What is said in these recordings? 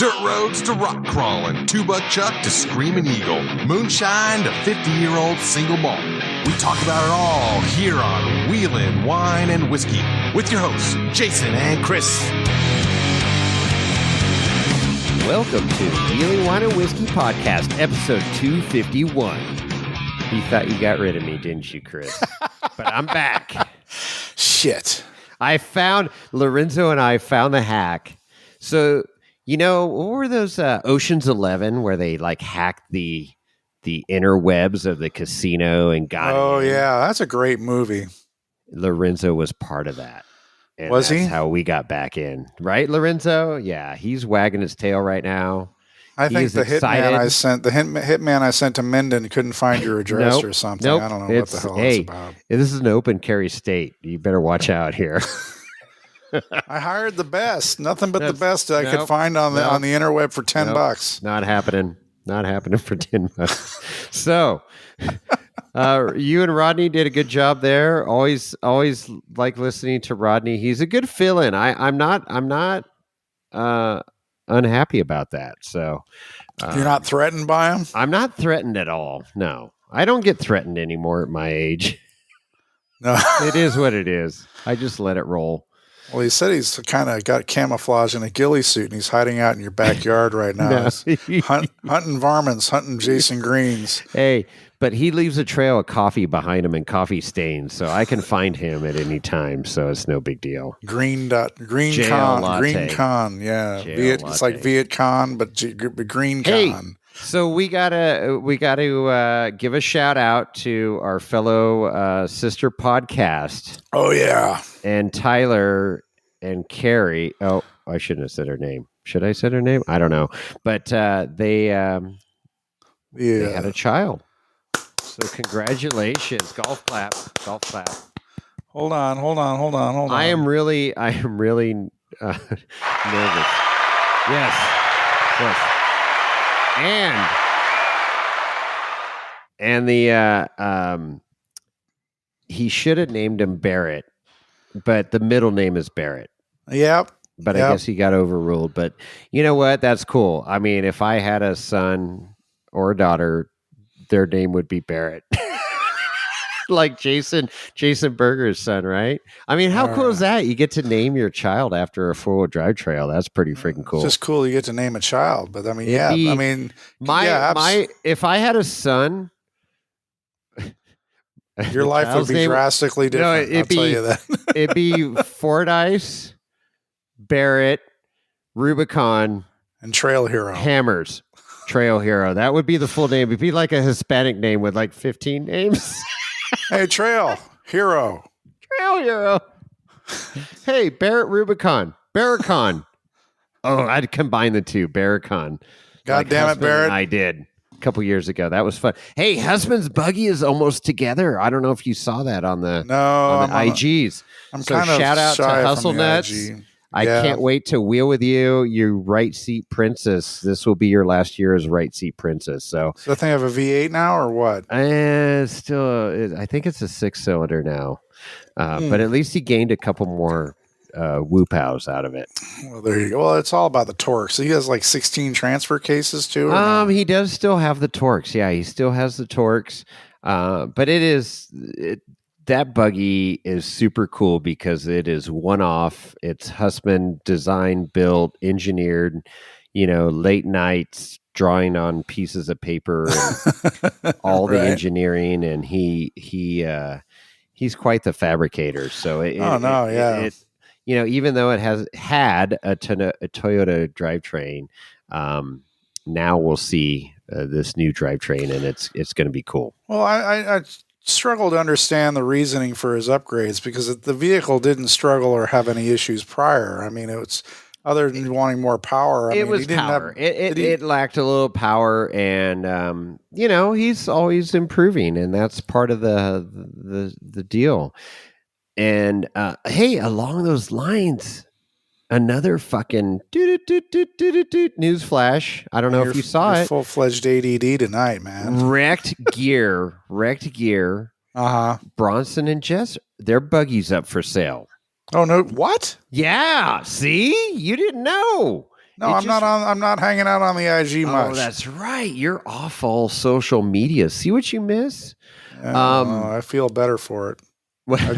Dirt roads to rock crawling, two-buck chuck to screaming eagle, moonshine to 50-year-old single malt. We talk about it all here on Wheelin' Wine and Whiskey with your hosts, Jason and Chris. Welcome to Wheelin' Wine and Whiskey Podcast, episode 251. You thought you got rid of me, didn't you, Chris? But I'm back. Shit. Lorenzo and I found the hack. So, you know, what were those Ocean's 11 where they like hacked the interwebs of the casino and got in? Yeah, that's a great movie. Lorenzo was part of that. And was that's he? how we got back in. Right, Lorenzo? Yeah, he's wagging his tail right now. I think the hitman I sent to Menden couldn't find your address or something. Nope. I don't know what the hell it's about. This is an open carry state. You better watch out here. I hired the best. Nothing but the best I could find on the interweb for $10. Not happening. Not happening for $10. So, you and Rodney did a good job there. Always like listening to Rodney. He's a good fill-in. I'm not unhappy about that. So, you're not threatened by him? I'm not threatened at all. No, I don't get threatened anymore at my age. No, it is what it is. I just let it roll. Well, he said he's kind of got camouflage in a ghillie suit, and he's hiding out in your backyard right now. Hunting varmints, hunting Jason Greens. Hey, but he leaves a trail of coffee behind him and coffee stains, so I can find him at any time, so it's no big deal. Green con, yeah. It's like Viet Con, but green con. So we gotta give a shout out to our fellow sister podcast. Oh yeah, and Tyler and Carrie. Oh, I shouldn't have said her name. Should I say her name? I don't know. But they had a child. So congratulations! Golf clap. Hold on. I am really nervous. Yes. And the he should have named him Barrett, but the middle name is Barrett. Yep. But I guess he got overruled. But you know what? That's cool. I mean, if I had a son or a daughter, their name would be Barrett. Like Jason Berger's son, right? I mean, how cool is that? You get to name your child after a 4-wheel drive trail. That's pretty freaking cool. It's just cool you get to name a child. But I mean, if I had a son, your life would be drastically different. I'll tell you that. It'd be Fordyce, Barrett, Rubicon, and Trail Hero. Hammers. Trail Hero. That would be the full name. It'd be like a Hispanic name with like 15 names. Hey, Trail Hero. Hey, Barrett Rubicon. Barricon. Oh, I'd combine the two. Barricon. God damn it, Barrett. I did a couple years ago. That was fun. Hey, Husband's Buggy is almost together. I don't know if you saw that on the IGs. I'm kind of shout out to Hustle Nuts. IG. I can't wait to wheel with you right seat princess. This will be your last year as right seat princess. So does that thing have a V8 now or what? I think it's a 6-cylinder now. But at least he gained a couple more whoop-hows out of it. Well, there you go. Well, it's all about the torque. So he has like 16 transfer cases too? No? He does still have the torques. Yeah, he still has the torques. But that buggy is super cool because it is one-off. It's Husband designed, built, engineered, late nights drawing on pieces of paper and all the engineering. And he's quite the fabricator. So even though it has had a Toyota drivetrain, now we'll see this new drivetrain, and it's going to be cool. Well, I struggle to understand the reasoning for his upgrades because the vehicle didn't struggle or have any issues prior. I mean, it's other than wanting more power. It lacked a little power, and he's always improving, and that's part of the deal. And hey, along those lines, another fucking news flash. I don't know if you saw it. Full-fledged ADD tonight, man. Wrecked gear. Bronson and Jess, their buggy's up for sale. Oh no! What? Yeah. See, you didn't know. No, I'm not hanging out on the IG much. Oh, that's right. You're off all social media. See what you miss? I feel better for it. Well, I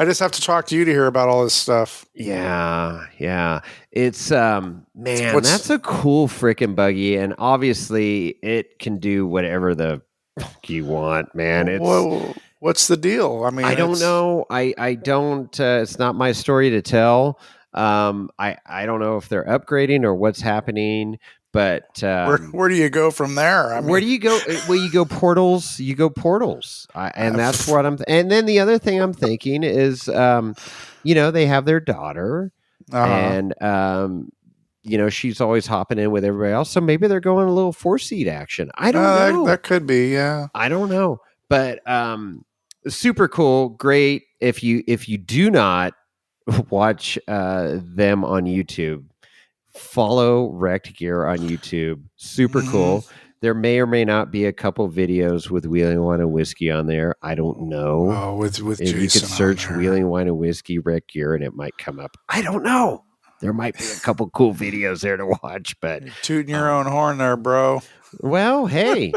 just have to talk to you to hear about all this stuff. Yeah. It's man, that's a cool freaking buggy, and obviously it can do whatever the fuck you want, man. What's the deal? I mean, I don't know. I don't. It's not my story to tell. I don't know if they're upgrading or what's happening. But where do you go from there? Where do you go? Well, you go portals. You go portals, and that's what I'm. And then the other thing I'm thinking is, they have their daughter, and she's always hopping in with everybody else. So maybe they're going a little 4-seat action. I don't know. That could be. Yeah, I don't know. But super cool, great. If you do not watch them on YouTube, follow Wrecked Gear on YouTube. Super cool. There may or may not be a couple videos with Wheeling Wine and Whiskey on there. I don't know. Oh, with if Jason you could search Wheeling Wine and Whiskey Wrecked Gear and it might come up. I don't know. There might be a couple cool videos there to watch, but you're tooting your own horn there, bro. Well, hey,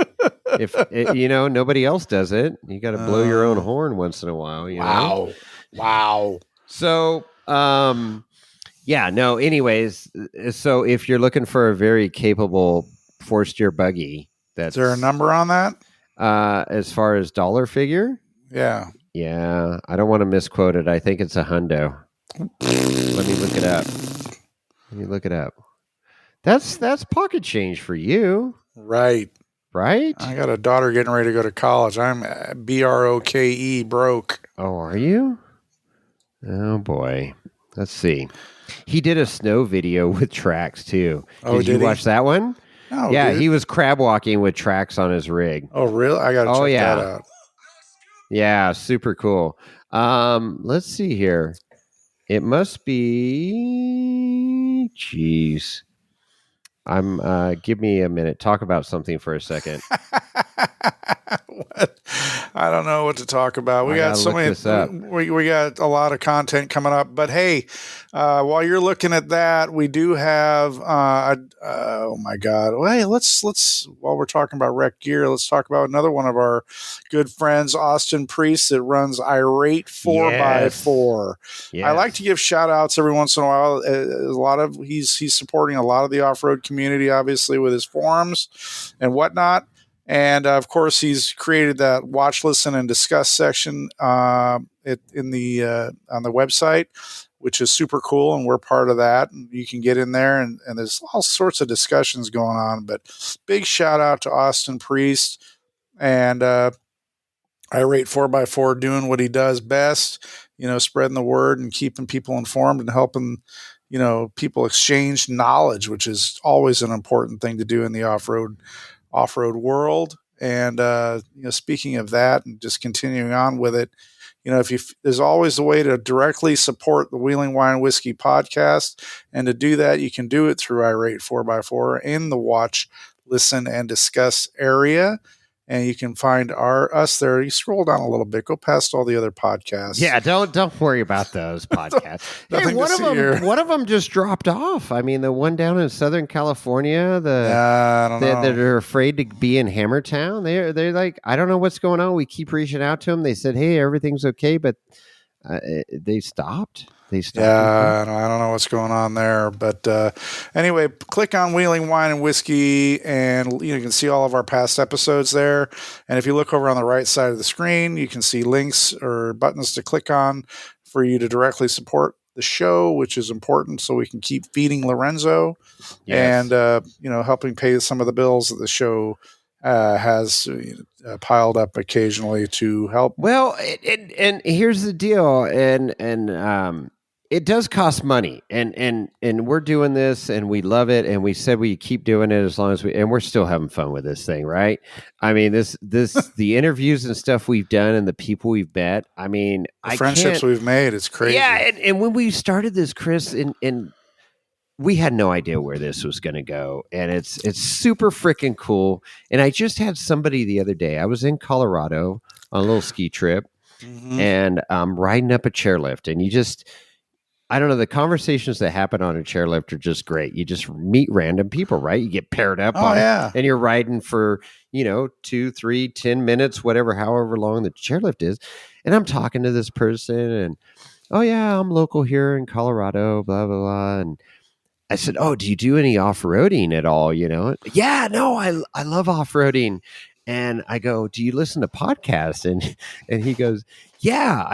if nobody else does it, you got to blow your own horn once in a while. You know? Wow. So, yeah, no, anyways, so if you're looking for a very capable 4-steer buggy, is there a number on that? As far as dollar figure? Yeah. Yeah, I don't want to misquote it. I think it's a hundo. Let me look it up. That's pocket change for you. Right. I got a daughter getting ready to go to college. I'm BROKE broke. Oh, are you? Oh boy. Let's see. He did a snow video with tracks too. Did you watch that one? No, yeah, dude. He was crab walking with tracks on his rig. Oh, really? I got to check that out. Yeah, super cool. Let's see here. It must be. Jeez. Give me a minute. Talk about something for a second. What? I don't know what to talk about. We got so many. We got a lot of content coming up. But hey, while you're looking at that, we do have. Oh my God! Well, hey, let's while we're talking about Wreck Gear, let's talk about another one of our good friends, Austin Priest, that runs Irate 4x4. Yes. I like to give shout outs every once in a while. He's supporting a lot of the off-road community, obviously, with his forums and whatnot. And of course, he's created that watch, listen, and discuss section on the website, which is super cool. And we're part of that. And you can get in there, and there's all sorts of discussions going on. But big shout out to Austin Priest and Irate 4x4 doing what he does best. Spreading the word and keeping people informed and helping people exchange knowledge, which is always an important thing to do in the off-road world. And speaking of that, and just continuing on with it, there's always a way to directly support the Wheeling Wine Whiskey podcast, and to do that, you can do it through Irate 4x4 in the watch, listen, and discuss area. And you can find us there. You scroll down a little bit, go past all the other podcasts. Yeah, don't worry about those podcasts. Hey, one of them just dropped off. I mean, the one down in Southern California, I don't know. That are afraid to be in Hammertown. They're like, I don't know what's going on. We keep reaching out to them. They said, hey, everything's okay, but they stopped. Yeah, I don't know what's going on there. But anyway, click on Wheeling Wine and Whiskey, and you can see all of our past episodes there. And if you look over on the right side of the screen, you can see links or buttons to click on for you to directly support the show, which is important so we can keep feeding Lorenzo and helping pay some of the bills that the show has piled up occasionally to help. Well, and here's the deal, and it does cost money, and we're doing this, and we love it, and we said we keep doing it as long as and we're still having fun with this thing, right? I mean, this the interviews and stuff we've done, and the people we've met. I mean, the friendships we've made, it's crazy. Yeah, and when we started this, Chris, and we had no idea where this was going to go, and it's super freaking cool. And I just had somebody the other day. I was in Colorado on a little ski trip, and riding up a chairlift, and I don't know. The conversations that happen on a chairlift are just great. You just meet random people, right? You get paired up and you're riding for, 2, 3, 10 minutes, however long the chairlift is. And I'm talking to this person and, oh yeah, I'm local here in Colorado, blah, blah, blah. And I said, oh, do you do any off-roading at all? Yeah, no, I love off-roading. And I go, do you listen to podcasts? And he goes, yeah,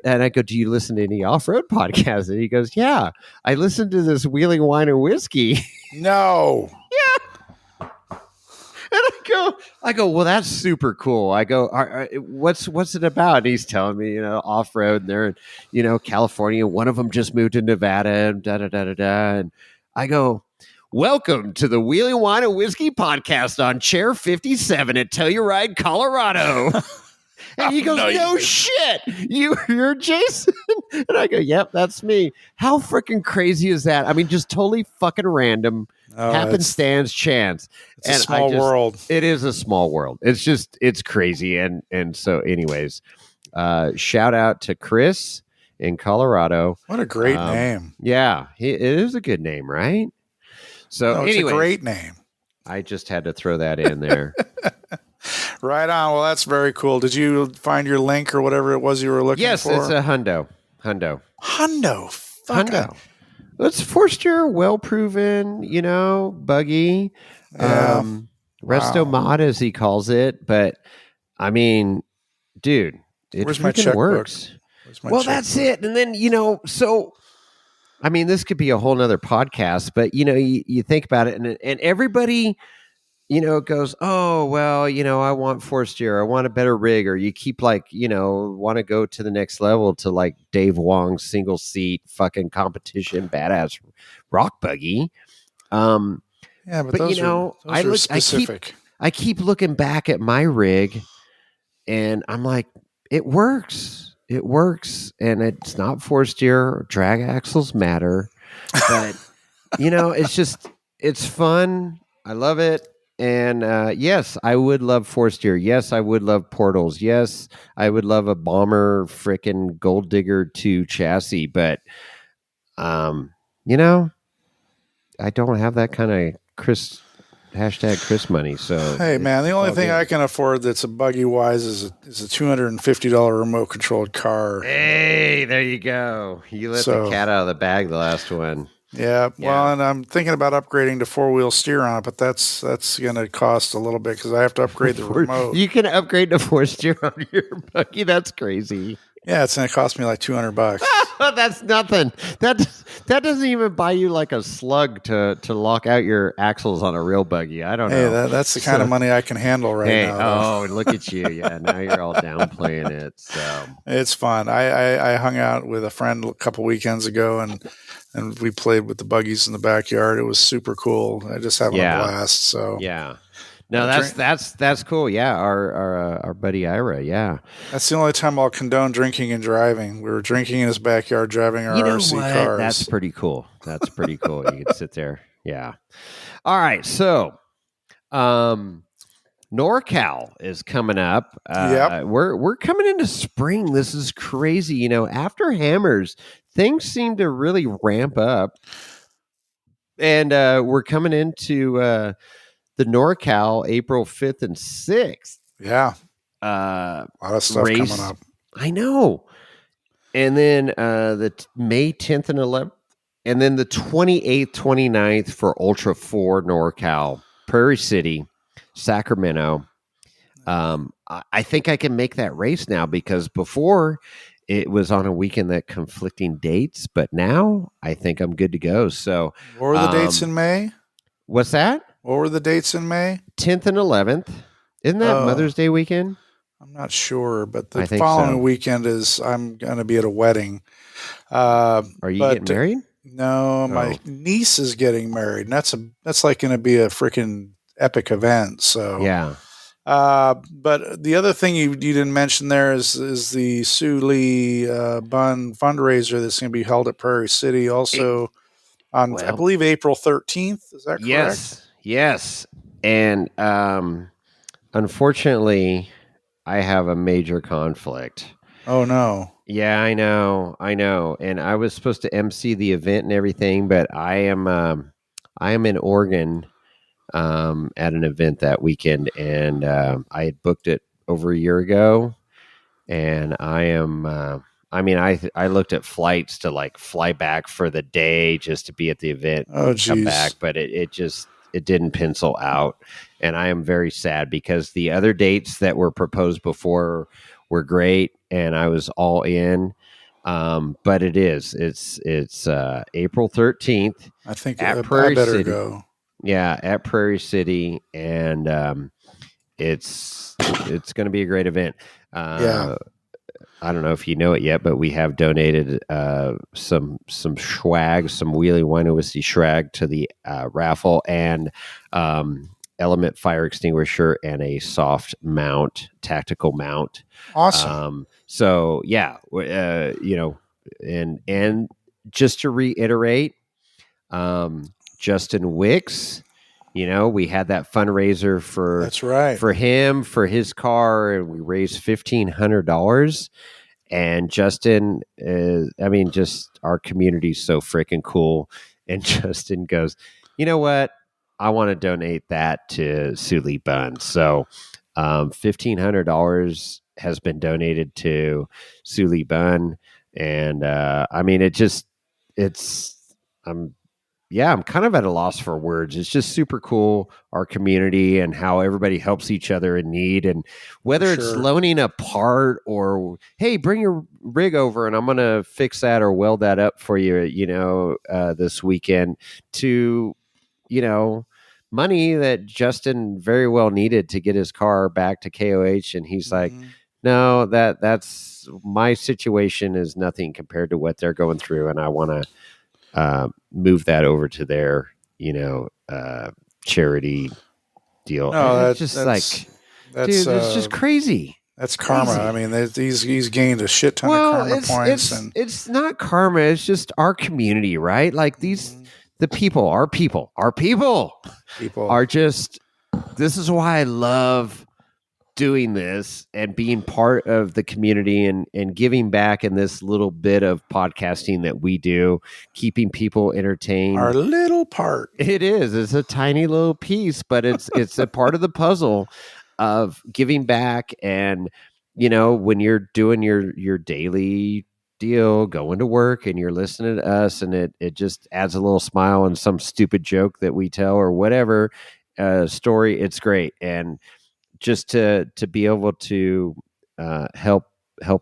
and I go, do you listen to any off-road podcasts? And he goes, yeah, I listen to this Wheeling Wine and Whiskey. No. Yeah. And I go, well, that's super cool. I go, what's it about? And he's telling me, off-road, and they're in, California. One of them just moved to Nevada, and da da da da da. And I go, welcome to the Wheeling Wine and Whiskey podcast on Chair 57 at Telluride, Colorado. And he goes, no shit, you're Jason. And I go, yep, that's me. How freaking crazy is that? I mean, just totally fucking random, happenstance, chance. It's a small world. It is a small world. It's crazy. And so anyways, shout out to Chris in Colorado. What a great name. Yeah, it is a good name, right? So it's a great name. I just had to throw that in there. Right on. Well, that's very cool. Did you find your link or whatever it was you were looking for? Yes, it's a hundo. Hundo. It's four-steer, well-proven, buggy. Yeah. Resto mod, as he calls it. But, I mean, dude, it freaking works. Well, that's it. And then, so, I mean, this could be a whole nother podcast, but, you think about it, and everybody, goes, oh, well, I want four-steer, I want a better rig, or you keep want to go to the next level to like Dave Wong's single seat fucking competition badass rock buggy. Yeah, but those are specific. I keep looking back at my rig and I'm like, it works. It works. And it's not four-steer. Drag axles matter. But, it's fun. I love it. And yes, I would love four-steer. Yes, I would love portals. Yes, I would love a Bomber frickin' Gold Digger 2 chassis. But, I don't have that kind of Chris money. So hey, man, the only thing I can afford that's a buggy wise is a $250 remote controlled car. Hey, there you go. You let the cat out of the bag. The last one. Yeah, well, and I'm thinking about upgrading to 4-wheel steer on it, but that's going to cost a little bit because I have to upgrade the remote. You can upgrade to 4-steer on your buggy. That's crazy. Yeah, it's going to cost me like $200. That's nothing. That doesn't even buy you like a slug to lock out your axles on a real buggy. I don't know. Hey, that's the kind of money I can handle now. Oh, look at you. Yeah, now you're all downplaying it. So it's fun. I hung out with a friend a couple weekends ago and we played with the buggies in the backyard. It was super cool. I just having a blast. So yeah. No, that's cool. Yeah, our buddy Ira. Yeah, that's the only time I'll condone drinking and driving. We were drinking in his backyard, driving our RC cars. That's pretty cool. You can sit there. Yeah. All right. So, NorCal is coming up. Yep. We're coming into spring. This is crazy. After Hammers, things seem to really ramp up, and we're coming into the NorCal April 5th and 6th. Yeah. A lot of stuff race. Coming up. I know. And then the May 10th and 11th. And then the 28th, 29th for Ultra 4 NorCal, Prairie City, Sacramento. I think I can make that race now because before it was on a weekend that conflicting dates, but now I think I'm good to go. So what were the dates in May? What's that? What were the dates in May? 10th and 11th. Isn't that Mother's Day weekend? I'm not sure, but the following weekend I'm going to be at a wedding. Are you getting married? No, my niece is getting married, and that's like going to be a freaking epic event. So yeah. But the other thing you didn't mention there is the Sue Lee Bun fundraiser that's going to be held at Prairie City also on, I believe, April 13th. Is that correct? Yes. And unfortunately, I have a major conflict. Oh, no. Yeah, I know. And I was supposed to MC the event and everything, but I am in Oregon at an event that weekend, and I had booked it over a year ago, and I am. I mean, I looked at flights to like fly back for the day just to be at the event Oh, and come back, geez. but it didn't pencil out, and I am very sad because the other dates that were proposed before were great, and I was all in. But it's April 13th I think at I Prairie better City. go. Yeah, at Prairie City, and it's going to be a great event. Yeah. I don't know if you know it yet, but we have donated some swag, some Wheelie Wine and Whiskey swag to the raffle, and element fire extinguisher and a soft mount, tactical mount. Awesome. So yeah, and just to reiterate, Justin Wicks. We had that fundraiser That's right. for him for his car, and we raised $1,500. And Justin is, I mean, just our community's so freaking cool. And Justin goes, you know what? I want to donate that to Sully Buns. So $1,500 has been donated to Sully Bun. And I mean, I'm I'm kind of at a loss for words. It's just super cool, our community and how everybody helps each other in need. And whether it's loaning a part or, hey, bring your rig over and I'm going to fix that or weld that up for you, this weekend, to, money that Justin very well needed to get his car back to KOH. And he's like, no, that's my situation is nothing compared to what they're going through. And I want to move that over to their, charity deal. No, it's just dude, it's just crazy. That's karma. I mean, he's gained a shit ton of karma points, and it's not karma. It's just our community, right? Like the people, our people are just. This is why I love doing this and being part of the community and giving back in this little bit of podcasting that we do, keeping people entertained. Our little part. It's a tiny little piece, but it's a part of the puzzle of giving back. And, when you're doing your daily deal, going to work and you're listening to us, and it just adds a little smile and some stupid joke that we tell or whatever story, it's great. And just to be able to help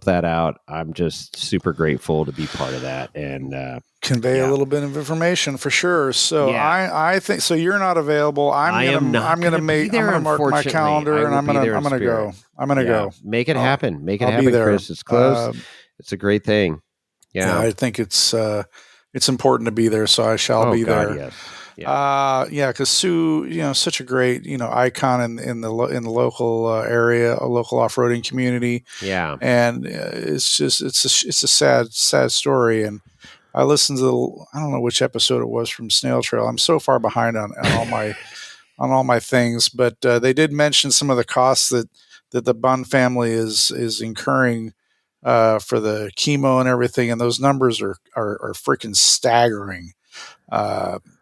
that out, I'm just super grateful to be part of that and convey a little bit of information for sure. So I think so. You're not available. I'm gonna mark my calendar and I'm gonna go. I'm gonna go. Make it happen. Make it happen, Chris. It's close. It's a great thing. Yeah, I think it's important to be there. So I shall be there. Yes. Because Sue, such a great, icon in the local area, a local off-roading community. Yeah, and it's a sad story. And I listened to I don't know which episode it was from Snail Trail. I'm so far behind on all my things, but they did mention some of the costs that the Bunn family is incurring for the chemo and everything, and those numbers are freaking staggering.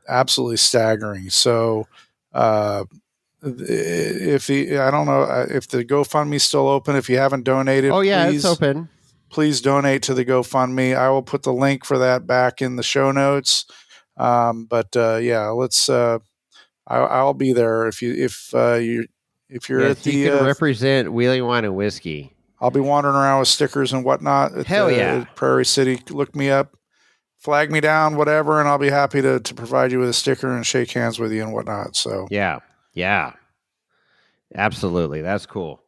Absolutely staggering. So, I don't know if the GoFundMe's still open. If you haven't donated, it's open. Please donate to the GoFundMe. I will put the link for that back in the show notes. Let's. I'll be there if you're at the. You can represent Wheelie Wine and Whiskey. I'll be wandering around with stickers and whatnot. At Prairie City. Look me up. Flag me down, whatever, and I'll be happy to provide you with a sticker and shake hands with you and whatnot. So yeah, absolutely, that's cool.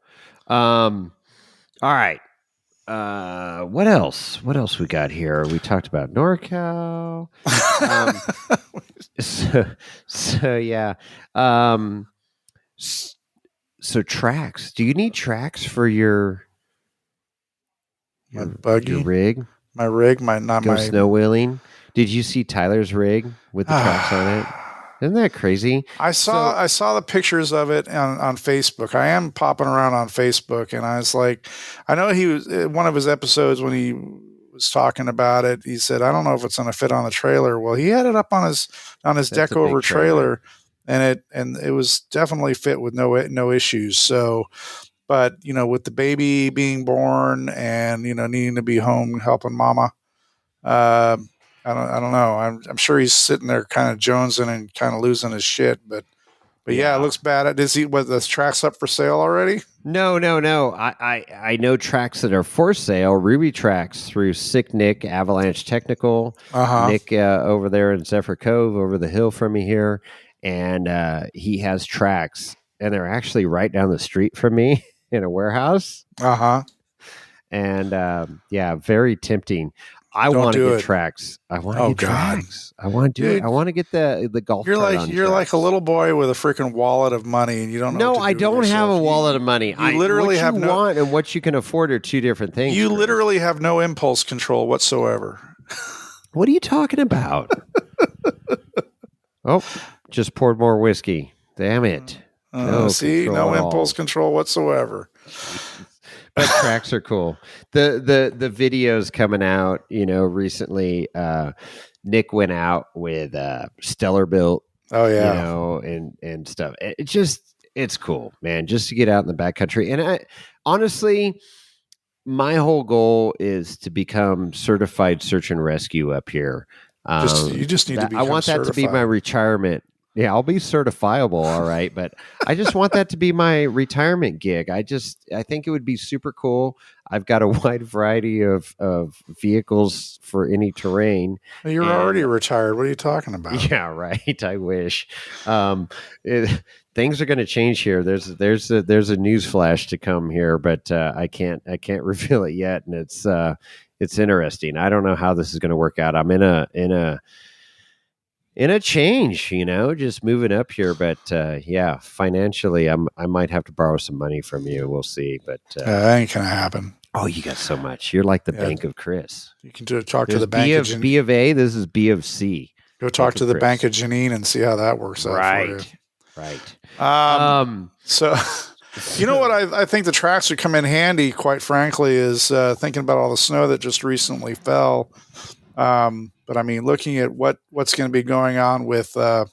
All right, what else? What else we got here? We talked about NorCal. So tracks. Do you need tracks for your buggy, your rig? My rig, my snow wheeling. Did you see Tyler's rig with the tracks on it? Isn't that crazy? I saw the pictures of it on Facebook. I am popping around on Facebook, and I was like, I know he was one of his episodes when he was talking about it. He said, I don't know if it's going to fit on the trailer. Well, he had it up on his deck over trailer, and it was definitely fit with no issues. So, but with the baby being born and needing to be home helping mama, I don't know. I'm sure he's sitting there kind of jonesing and kind of losing his shit, but yeah, it looks bad. Is he the tracks up for sale already? No. I know tracks that are for sale. Ruby tracks through Sick Nick, Avalanche Technical, Nick over there in Zephyr Cove, over the hill from me here, and he has tracks, and they're actually right down the street from me in a warehouse. And very tempting. I want to get tracks. I want to get tracks. I want to do it. I want to get the golf. You're like a little boy with a freaking wallet of money, and you don't know. No, I don't have a wallet of money. You literally have no want and what you can afford are two different things. You literally have no impulse control whatsoever. What are you talking about? Oh, just poured more whiskey. Damn it! No impulse control whatsoever. But tracks are cool. The videos coming out, recently. Nick went out with Stellar Built. Oh yeah, and stuff. It's cool, man. Just to get out in the backcountry. And I honestly, my whole goal is to become certified search and rescue up here. You just need to be. I want that to be my retirement. Yeah, I'll be certifiable, all right, but I just want that to be my retirement gig. I think it would be super cool. I've got a wide variety of vehicles for any terrain. Well, you're already retired. What are you talking about? Yeah, right. I wish. Things are going to change here. There's a news flash to come here, but I can't reveal it yet, and it's interesting. I don't know how this is going to work out. I'm in a change, just moving up here. But financially, I might have to borrow some money from you. We'll see. But that ain't gonna happen. Oh, you got so much. You're like the Bank of Chris. You can talk to the Bank of B of A. This is B of C. Go talk to the Bank of Janine and see how that works out for you. Right. So, what I think the tracks would come in handy, quite frankly, is thinking about all the snow that just recently fell. But I mean, looking at what's going to be going on with our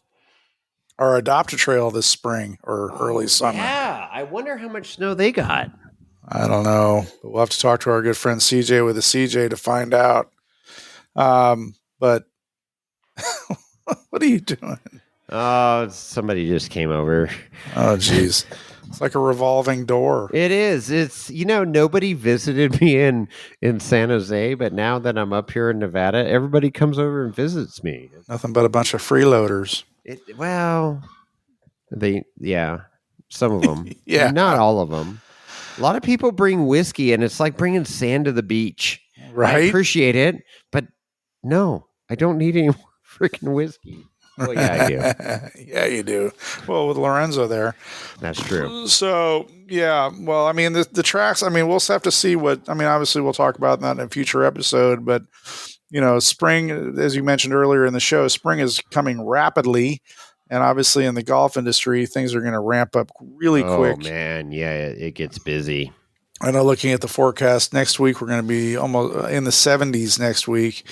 Adopt-A Trail this spring or early summer. Yeah, I wonder how much snow they got. I don't know, but we'll have to talk to our good friend CJ with the CJ to find out. But what are you doing? Oh, somebody just came over. Oh, geez. It's like a revolving door. It is. It's, nobody visited me in San Jose, but now that I'm up here in Nevada, everybody comes over and visits me. Nothing but a bunch of freeloaders. Some of them. Yeah. Not all of them. A lot of people bring whiskey, and it's like bringing sand to the beach. Right. I appreciate it, but no, I don't need any freaking whiskey. Well, yeah, I do. Yeah, you do. Well, with Lorenzo there. That's true. So, yeah. Well, I mean, the tracks, I mean, we'll have to see obviously we'll talk about that in a future episode, but, spring, as you mentioned earlier in the show, spring is coming rapidly. And obviously in the golf industry, things are going to ramp up really quick. Oh, man. Yeah, it gets busy. I know looking at the forecast next week, we're going to be almost in the 70s next week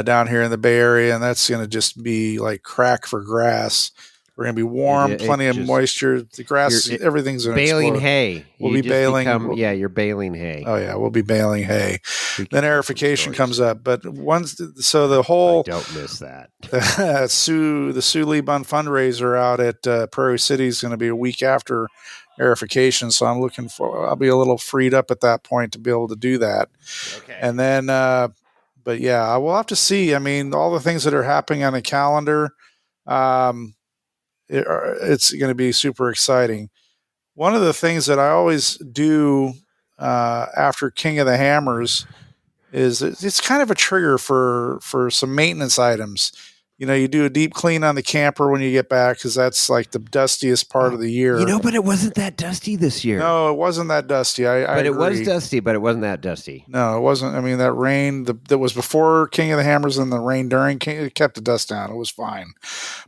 down here in the Bay Area. And that's going to just be like crack for grass. We're going to be warm, plenty of moisture. The grass, everything's going to baling explode. hay. We'll be baling. You're baling hay. Oh, yeah, we'll be baling hay. Then aerification comes up. But the whole... I don't miss that. the Sue Lee Bun fundraiser out at Prairie City is going to be a week after aerification. So I'll be a little freed up at that point to be able to do that. Okay. And then, but yeah, we'll have to see. I mean, all the things that are happening on the calendar, it's going to be super exciting. One of the things that I always do after King of the Hammers is it's kind of a trigger for some maintenance items. you do a deep clean on the camper when you get back because that's like the dustiest part of the year. But it wasn't that dusty this year. No, it wasn't that dusty. I agree. It was dusty, but it wasn't that dusty. No, it wasn't. I mean, that rain that was before King of the Hammers and the rain during it kept the dust down. It was fine.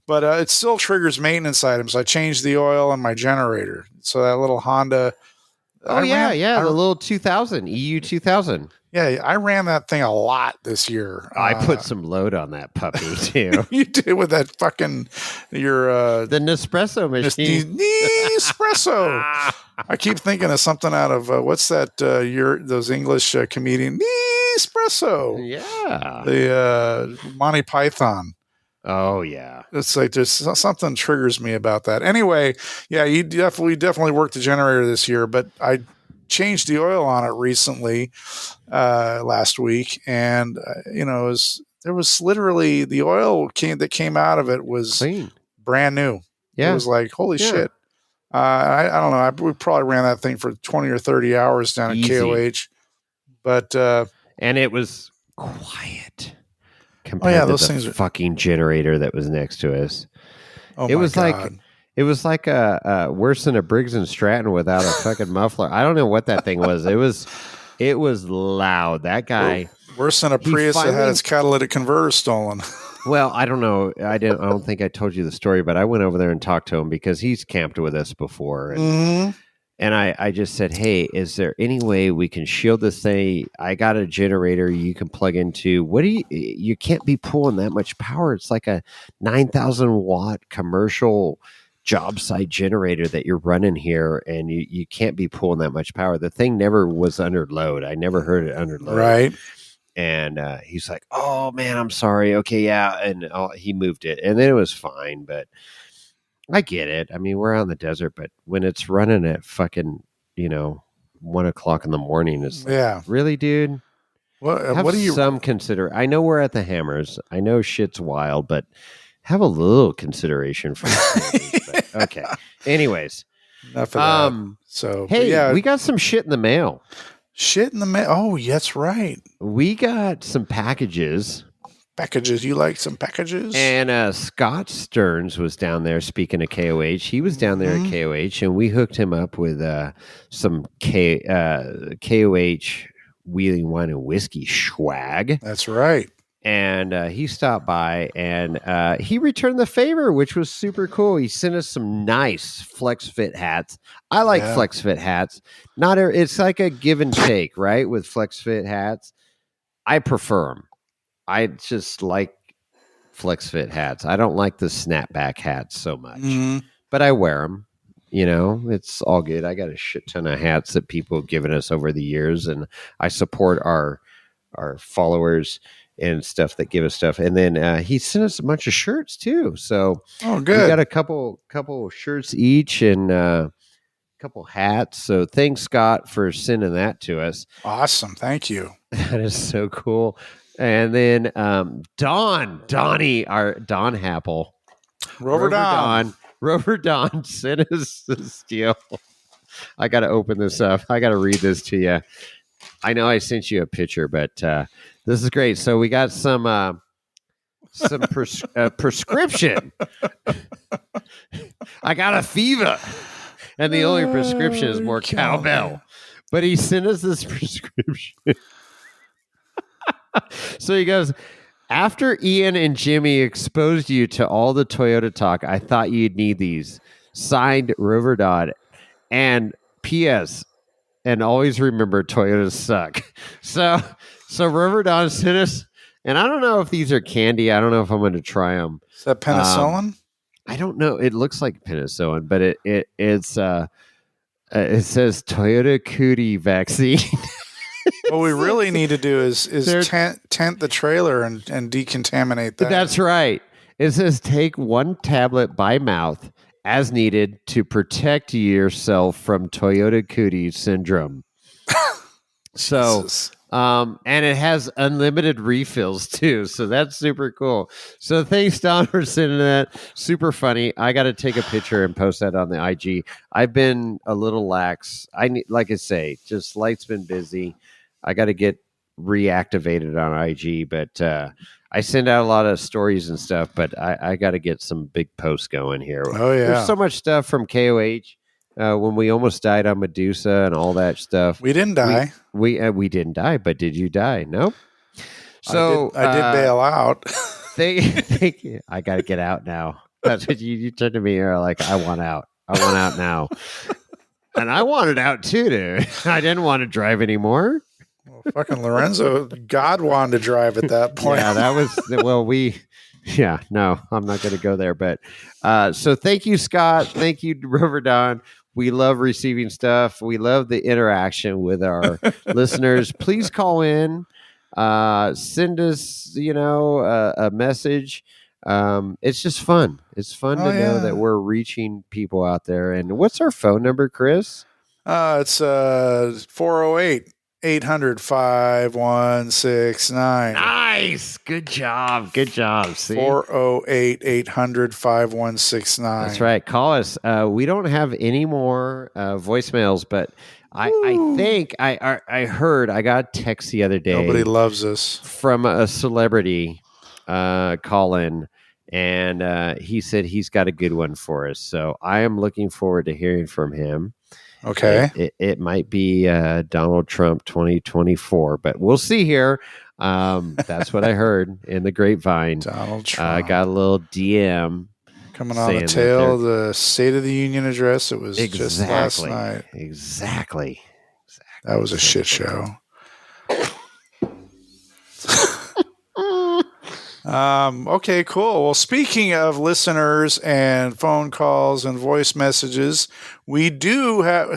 But it still triggers maintenance items. I changed the oil on my generator. So that little Honda. The little 2000, EU 2000. Yeah, I ran that thing a lot this year. I put some load on that puppy too. You did with that fucking the Nespresso machine. Nespresso. I keep thinking of something out of what's that? Those English comedian Nespresso. Yeah, the Monty Python. Oh yeah, it's like there's something triggers me about that. Anyway, yeah, you definitely worked the generator this year, but I changed the oil on it recently last week, and there was literally the oil that came out of it was clean, brand new. Yeah, it was like holy shit. I don't know. We probably ran that thing for 20 or 30 hours down at KOH, but and it was quiet compared to those things fucking generator that was next to us. Oh, it was God. It was like a worse than a Briggs and Stratton without a fucking muffler. I don't know what that thing was. It was loud. That guy worse than a Prius that had its catalytic converter stolen. Well, I don't know. I don't think I told you the story, but I went over there and talked to him because he's camped with us before. And I just said, hey, is there any way we can shield this thing? I got a generator you can plug into. You can't be pulling that much power. It's like a 9,000 watt commercial job site generator that you're running here, and you can't be pulling that much power. The thing never was under load. I never heard it under load. Right. And he's like, oh man, I'm sorry. Okay. Yeah. And he moved it, and then it was fine, but I get it. I mean, we're out in the desert, but when it's running at fucking, 1 o'clock in the morning, it's like, really, dude? What do you consider? I know we're at the Hammers. I know shit's wild, but have a little consideration for but, okay. Anyways, enough of that. So, hey, we got some shit in the mail. Shit in the mail. Oh, that's right. We got some packages. You like some packages? And Scott Stearns was down there, speaking of KOH. He was down there at KOH, and we hooked him up with some KOH Wheeling Wine and Whiskey swag. That's right. And he stopped by, and he returned the favor, which was super cool. He sent us some nice Flex Fit hats. I like Flex Fit hats. It's like a give and take, right? With Flex Fit hats, I prefer them. I just like Flex Fit hats. I don't like the snapback hats so much, but I wear them. It's all good. I got a shit ton of hats that people have given us over the years, and I support our followers and stuff that give us stuff. And then he sent us a bunch of shirts too. So good. We got a couple shirts each and a couple hats. So thanks, Scott, for sending that to us. Awesome. Thank you. That is so cool. And then Donnie, our Don Happel, Rover Don sent us this deal. I got to open this up. I got to read this to you. I know I sent you a picture, but this is great. So we got some prescription. I got a fever, and the only prescription is more cowbell. But he sent us this prescription. So he goes, after Ian and Jimmy exposed you to all the Toyota talk, I thought you'd need these. Signed, Rover Dodd. And P.S. And always remember, Toyotas suck. So Rover Dodd sent us, and I don't know if these are candy. I don't know if I'm going to try them. Is that penicillin? I don't know. It looks like penicillin, but it says Toyota Cootie vaccine. What we really need to do is tent the trailer and decontaminate that. That's right. It says take one tablet by mouth as needed to protect yourself from Toyota Cootie syndrome. So, and it has unlimited refills too. So that's super cool. So thanks, Don, for sending that. Super funny. I got to take a picture and post that on the IG. I've been a little lax. Like I say, just life's been busy. I got to get reactivated on IG, but I I send out a lot of stories and stuff, but I got to get some big posts going here. Oh yeah, there's so much stuff from KOH. When we almost died on Medusa and all that stuff. We didn't die. We didn't die, but did you die? Nope. So I did bail out. Thank you. I got to get out now. That's what you turned to me. You're like, I want out. I want out now. And I wanted out too, dude. I didn't want to drive anymore. Well, fucking Lorenzo, God wanted to drive at that point. Yeah, that was, no, I'm not going to go there. But so thank you, Scott. Thank you, Rover Don. We love receiving stuff. We love the interaction with our listeners. Please call in. Send us, a message. It's just fun. It's fun to know that we're reaching people out there. And what's our phone number, Chris? It's 408-800-5169. Nice. Good job. See? 408-800-5169. That's right. Call us. We don't have any more voicemails, but I think I heard, I got a text the other day. Nobody loves us. From a celebrity call in, and he said he's got a good one for us. So I am looking forward to hearing from him. Okay. It might be Donald Trump 2024, but we'll see here. That's what I heard in the grapevine. Donald Trump. I got a little DM coming on the tail of the State of the Union address. It was just last night. Exactly. That was a shit show. Okay, cool. Well, speaking of listeners and phone calls and voice messages, we do have,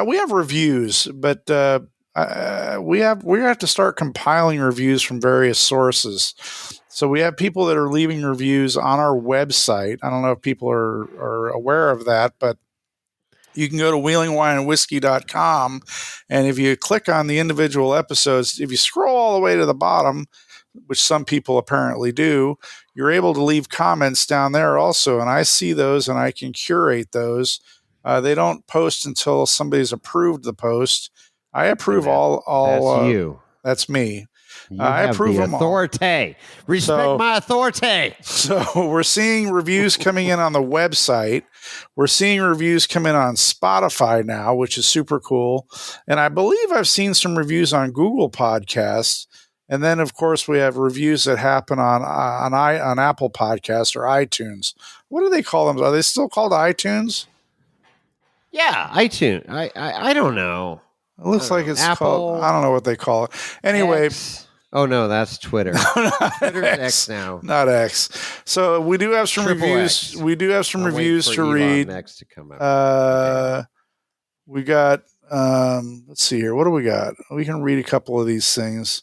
we have reviews, but we have to start compiling reviews from various sources. So we have people that are leaving reviews on our website. I don't know if people are aware of that, but you can go to wheelingwineandwhiskey.com, and if you click on the individual episodes, if you scroll all the way to the bottom, which some people apparently do, you're able to leave comments down there also. And I see those and I can curate those. They don't post until somebody's approved the post. I approve all. That's you. That's me. I approve the authority. Respect my authority. So we're seeing reviews coming in on the website. We're seeing reviews come in on Spotify now, which is super cool. And I believe I've seen some reviews on Google Podcasts. And then, of course, we have reviews that happen on Apple Podcasts or iTunes. What do they call them? Are they still called iTunes? Yeah, iTunes. I don't know. It looks like it's Apple, called. I don't know what they call it. Anyway. X. Oh no, that's Twitter. Twitter's X now, not X. So we do have some reviews. X. We do have some reviews to read. Next to come up. We got. Let's see here. What do we got? We can read a couple of these things.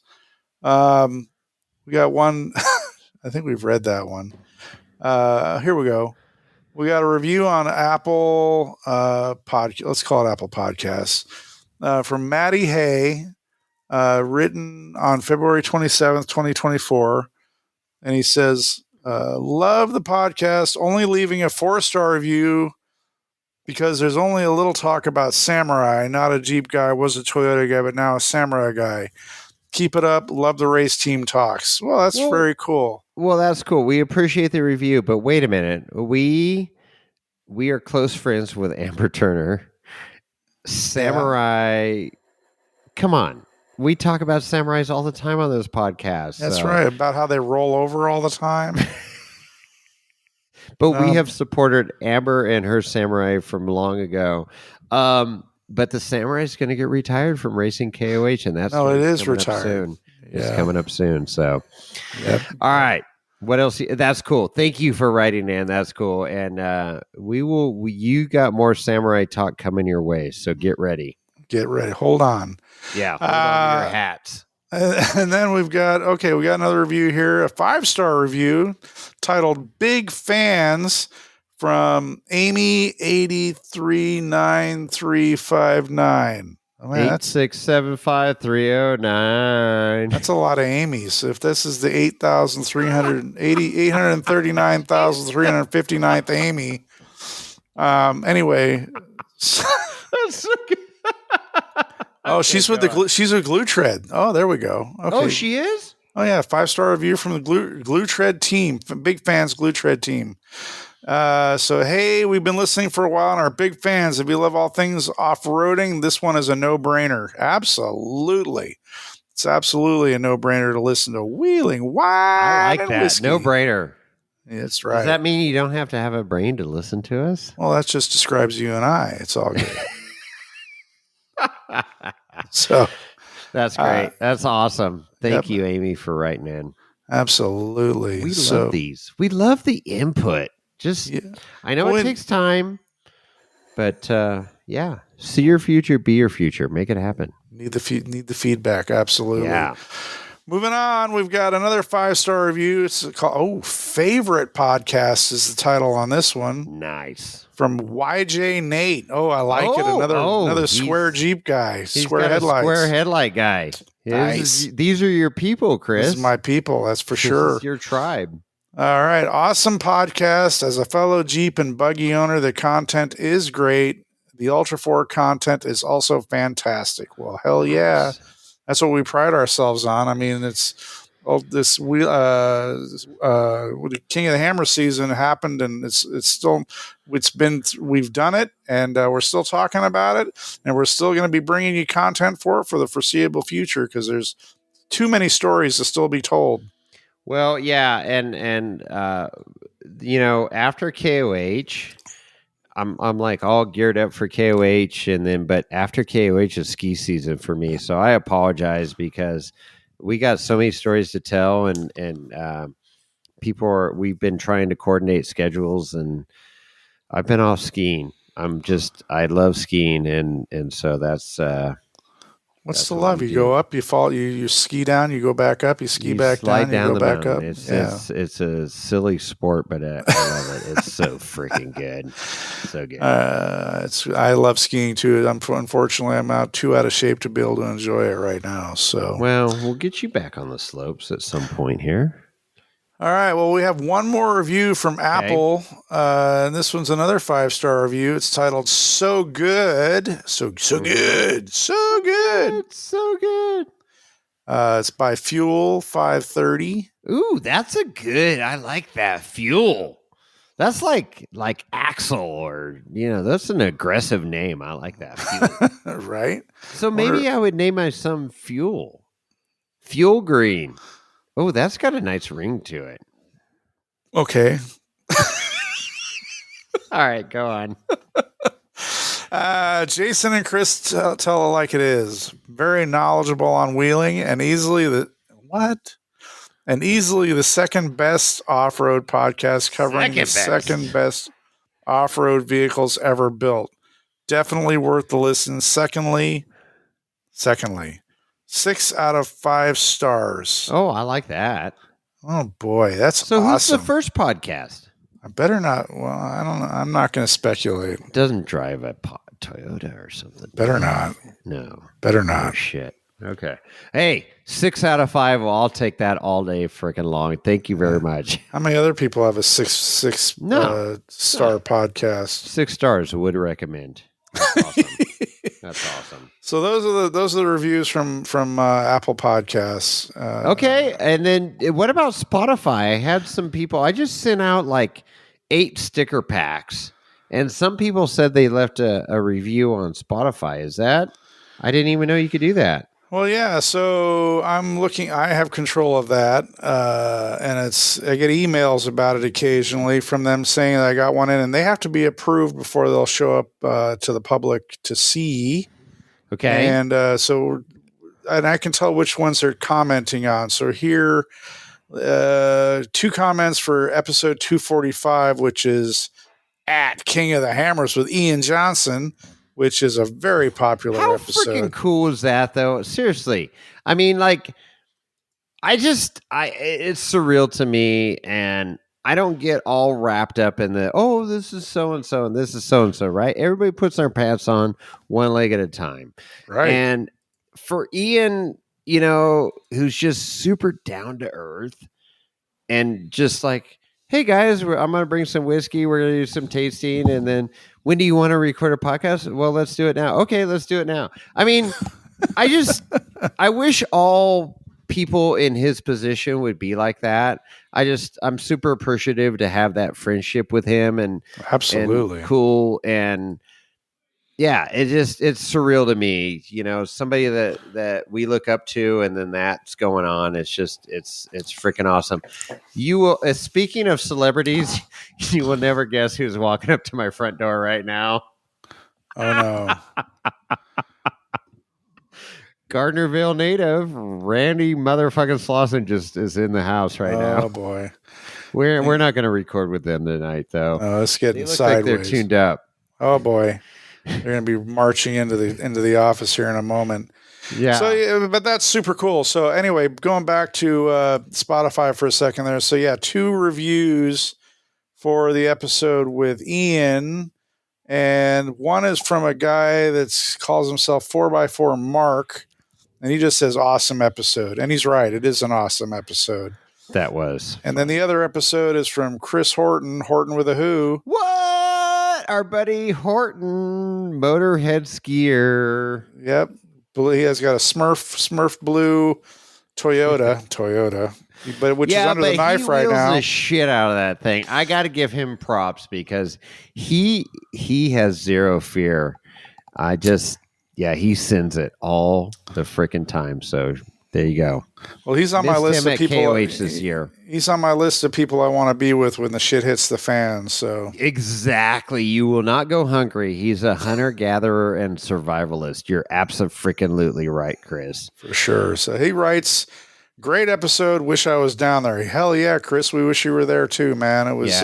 We got one. I think we've read that one. Here we go. We got a review on Apple podcast. Let's call it Apple Podcasts from Maddie Hay, written on February 27th, 2024. And he says, love the podcast, only leaving a 4-star review because there's only a little talk about Samurai. Not a Jeep guy, was a Toyota guy, but now a Samurai guy. Keep it up. Love the race team talks. Well, that's very cool. Well, that's cool. We appreciate the review, but wait a minute. We are close friends with Amber Turner. Samurai. Come on. We talk about samurais all the time on those podcasts. That's right. About how they roll over all the time. But we have supported Amber and her samurai from long ago. But the samurai is going to get retired from racing KOH, and that's it is retired soon. It's coming up soon. So, all right. What else? That's cool. Thank you for writing in. That's cool. And you got more samurai talk coming your way. So get ready. Get ready. Hold on. Yeah. Hold on to your hats. And then we got another review here, a 5-star review titled Big Fans from Amy 839359. 8675309. That's a lot of Amy's. If this is the 839,359th Amy. Anyway. That's so good. Oh, she's with Glue Tread. Oh, there we go. Okay. Oh, she is? Oh yeah, 5-star review from the Glue Tread team. Big fans, Glue Tread team. So hey, we've been listening for a while and are big fans. If you love all things off-roading, this one is a no-brainer. Absolutely. It's absolutely a no-brainer to listen to Wheeling Wine I like and that. Whiskey. No-brainer. That's right. Does that mean you don't have to have a brain to listen to us? Well, that just describes you and I. It's all good. So that's great. That's awesome. Thank you, Amy, for writing in. Absolutely. We love these. We love the input. I know it takes time, but see your future, be your future, make it happen. Need the feedback. Absolutely. Yeah. Moving on, we've got another 5-star review. It's called Favorite Podcast is the title on this one. Nice. From YJ Nate. Oh, I like it. Another square Jeep guy. Square headlights. Square headlight guy. Nice. These are your people, Chris. This is my people. That's for sure. This is your tribe. All right. Awesome podcast. As a fellow Jeep and buggy owner, the content is great. The Ultra 4 content is also fantastic. Well, hell yeah. That's what we pride ourselves on. I mean, it's this King of the Hammer season happened, and we've done it, and we're still talking about it, and we're still going to be bringing you content for the foreseeable future because there's too many stories to still be told. Well, yeah, and after KOH, I'm like all geared up for KOH, but after KOH is ski season for me. So I apologize because we got so many stories to tell, and we've been trying to coordinate schedules, and I've been off skiing. I love skiing, and so that's what's the love? You go up, you fall, you ski down, you go back up, you ski back down, you go back up. It's a silly sport, but I love it. It's so freaking good, so good. I love skiing too. Unfortunately, I'm too out of shape to be able to enjoy it right now. So we'll get you back on the slopes at some point here. All right. Well, we have one more review from Apple. And this one's another 5-star review. It's titled So Good. So good. So good. So good. It's by Fuel 530. Ooh, that's I like that. Fuel. That's like Axel, or, that's an aggressive name. I like that. Fuel. Right. So maybe I would name my son Fuel. Fuel Green. Oh, that's got a nice ring to it. Okay. All right, go on. Jason and Chris tell it like it is. Very knowledgeable on wheeling and easily the second best off-road podcast covering the second best off-road vehicles ever built. Definitely worth the listen. Secondly, 6 out of 5 stars. Oh, I like that. Oh boy, that's so. Awesome. Who's the first podcast? I better not. Well, I don't know. I'm not going to speculate. Doesn't drive a Toyota or something. Better not. No. Better not. Oh, shit. Okay. Hey, 6 out of 5. Well, I'll take that all day freaking long. Thank you very much. How many other people have a six star podcast? 6 stars. Would recommend. That's awesome. That's awesome. So those are the reviews from Apple Podcasts. Okay, and then what about Spotify? I had some people. I just sent out like 8 sticker packs, and some people said they left a review on Spotify. Is that? I didn't even know you could do that. Well, yeah. So I'm looking. I have control of that, and I get emails about it occasionally from them saying that I got one in, and they have to be approved before they'll show up to the public to see. Okay. And and I can tell which ones they're commenting on. So here, 2 comments for episode 245, which is at King of the Hammers with Ian Johnson, which is a very popular episode. How freaking cool is that, though? Seriously. I mean, like, it's surreal to me, and I don't get all wrapped up in this is so-and-so and this is so-and-so, right? Everybody puts their pants on one leg at a time. Right. And for Ian, who's just super down to earth and just like, hey guys, I'm going to bring some whiskey. We're going to do some tasting. And then when do you want to record a podcast? Well, let's do it now. Okay, let's do it now. I mean, I wish all people in his position would be like that. I'm super appreciative to have that friendship with him and absolutely cool. And yeah, it's surreal to me, somebody that we look up to, and then that's going on. It's freaking awesome. You will, speaking of celebrities, you will never guess who's walking up to my front door right now. Oh no. Gardnerville native Randy motherfucking Slauson just is in the house right now. Oh boy. We're not going to record with them tonight though. No, it's getting sideways. Like they're tuned up. Oh boy. They're going to be marching into the office here in a moment. Yeah. So, yeah, but that's super cool. So anyway, going back to Spotify for a second there. So yeah, 2 reviews for the episode with Ian, and one is from a guy that calls himself 4x4 Mark, and he just says awesome episode. And he's right. It is an awesome episode. That was. And then the other episode is from Chris Horton with a who. What? Our buddy Horton, Motorhead skier. Yep. He has got a Smurf blue Toyota, but which is under the knife right now. He the shit out of that thing. I got to give him props because he has zero fear. He sends it all the freaking time. So there you go. Well, he's on my list of people KOH this year. He's on my list of people I want to be with when the shit hits the fan. So exactly, you will not go hungry. He's a hunter gatherer and survivalist. You're absolutely right, Chris. For sure. So he writes, great episode. Wish I was down there. Hell yeah, Chris. We wish you were there too, man. It was.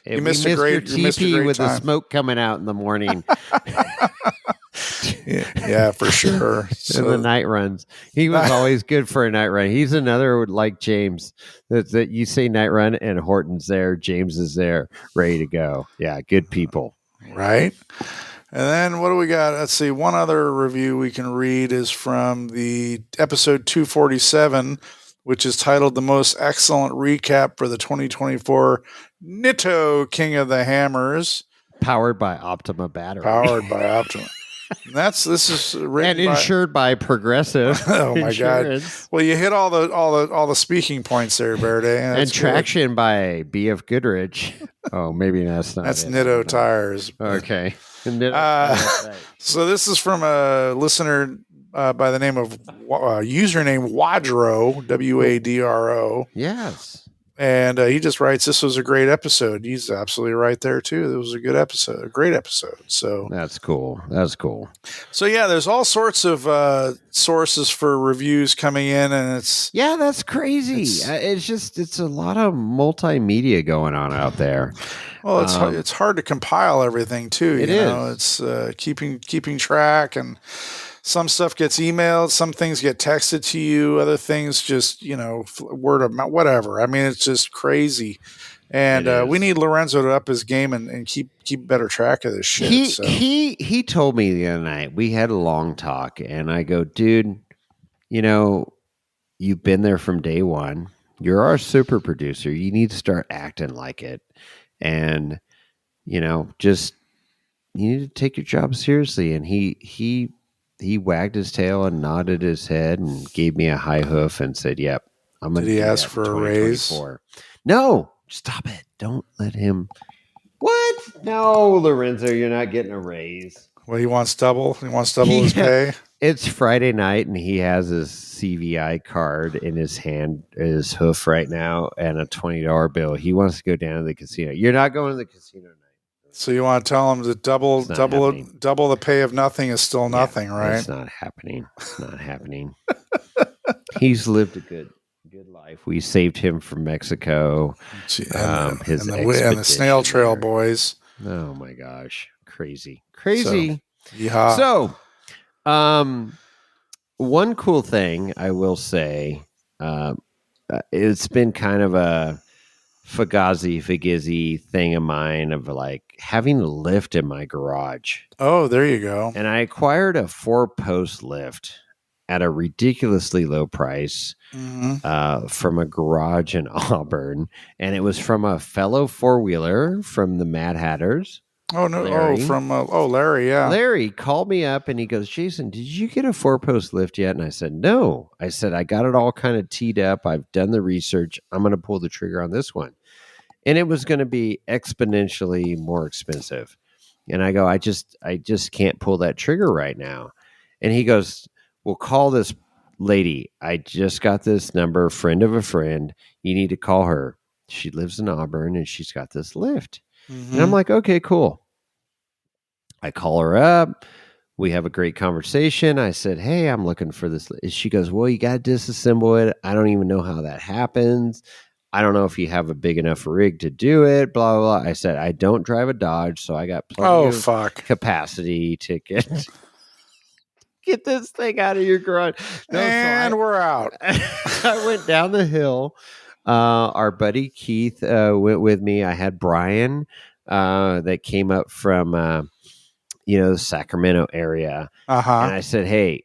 You missed a great TP with time. The smoke coming out in the morning. Yeah, for sure. So, the night runs. He was always good for a night run. He's another like James that you say night run and Horton's there, James is there, ready to go. Yeah, good people. Right. And then what do we got? Let's see. One other review we can read is from the episode 247, which is titled "The Most Excellent Recap for the 2024 Nitto King of the Hammers." Powered by Optima Battery. This is written and insured by Progressive. Oh my Insurance. God! Well, you hit all the speaking points there, Verde. And traction good. By BF Goodrich. Oh, maybe that's not. That's Nitto tires. Okay. So this is from a listener by the name of username Wadro, Wadro. Yes. And he just writes, this was a great episode. He's absolutely right there, too. It was a good episode, a great episode. So That's cool. So, yeah, there's all sorts of sources for reviews coming in, and it's... Yeah, that's crazy. It's a lot of multimedia going on out there. Well, it's hard to compile everything, too. It is. It's keeping track, and... Some stuff gets emailed, some things get texted to you, other things just, word of mouth, whatever. I mean, it's just crazy. And we need Lorenzo to up his game and keep better track of this shit. He told me the other night, we had a long talk, and I go, dude, you've been there from day one. You're our super producer. You need to start acting like it. And, you need to take your job seriously. And he wagged his tail and nodded his head and gave me a high hoof and said, yep, I'm going to. Did he ask for a raise? No, stop it. Don't let him. What? No, Lorenzo, you're not getting a raise. Well, he wants double. He wants double his pay. It's Friday night and he has his CVI card in his hand, his hoof right now, and a $20 bill. He wants to go down to the casino. You're not going to the casino tonight. So you want to tell him that double the pay of nothing is still nothing, right? It's not happening. He's lived a good life. We saved him from Mexico. And the snail trail boys. Oh my gosh, crazy. So, one cool thing I will say, it's been kind of a fagizzy thing of mine of like having a lift in my garage. Oh, there you go. And I acquired a 4-post lift at a ridiculously low price from a garage in Auburn. And it was from a fellow four-wheeler from the Mad Hatters. Oh, no. Larry. Larry. Yeah. Larry called me up and he goes, Jason, did you get a 4-post lift yet? And I said, no. I said, I got it all kind of teed up. I've done the research. I'm going to pull the trigger on this one. And it was going to be exponentially more expensive. And I go, I just can't pull that trigger right now. And he goes, well, call this lady. I just got this number, friend of a friend. You need to call her. She lives in Auburn and she's got this lift. And I'm like, okay, cool. I call her up. We have a great conversation. I said, hey, I'm looking for this. She goes, well, you got to disassemble it. I don't even know how that happens. I don't know if you have a big enough rig to do it, blah, blah, blah. I said, I don't drive a Dodge, so I got plenty of capacity to get this thing out of your garage. No, and we're out. I went down the hill. Our buddy Keith went with me. I had Brian that came up from, the Sacramento area. And I said, hey,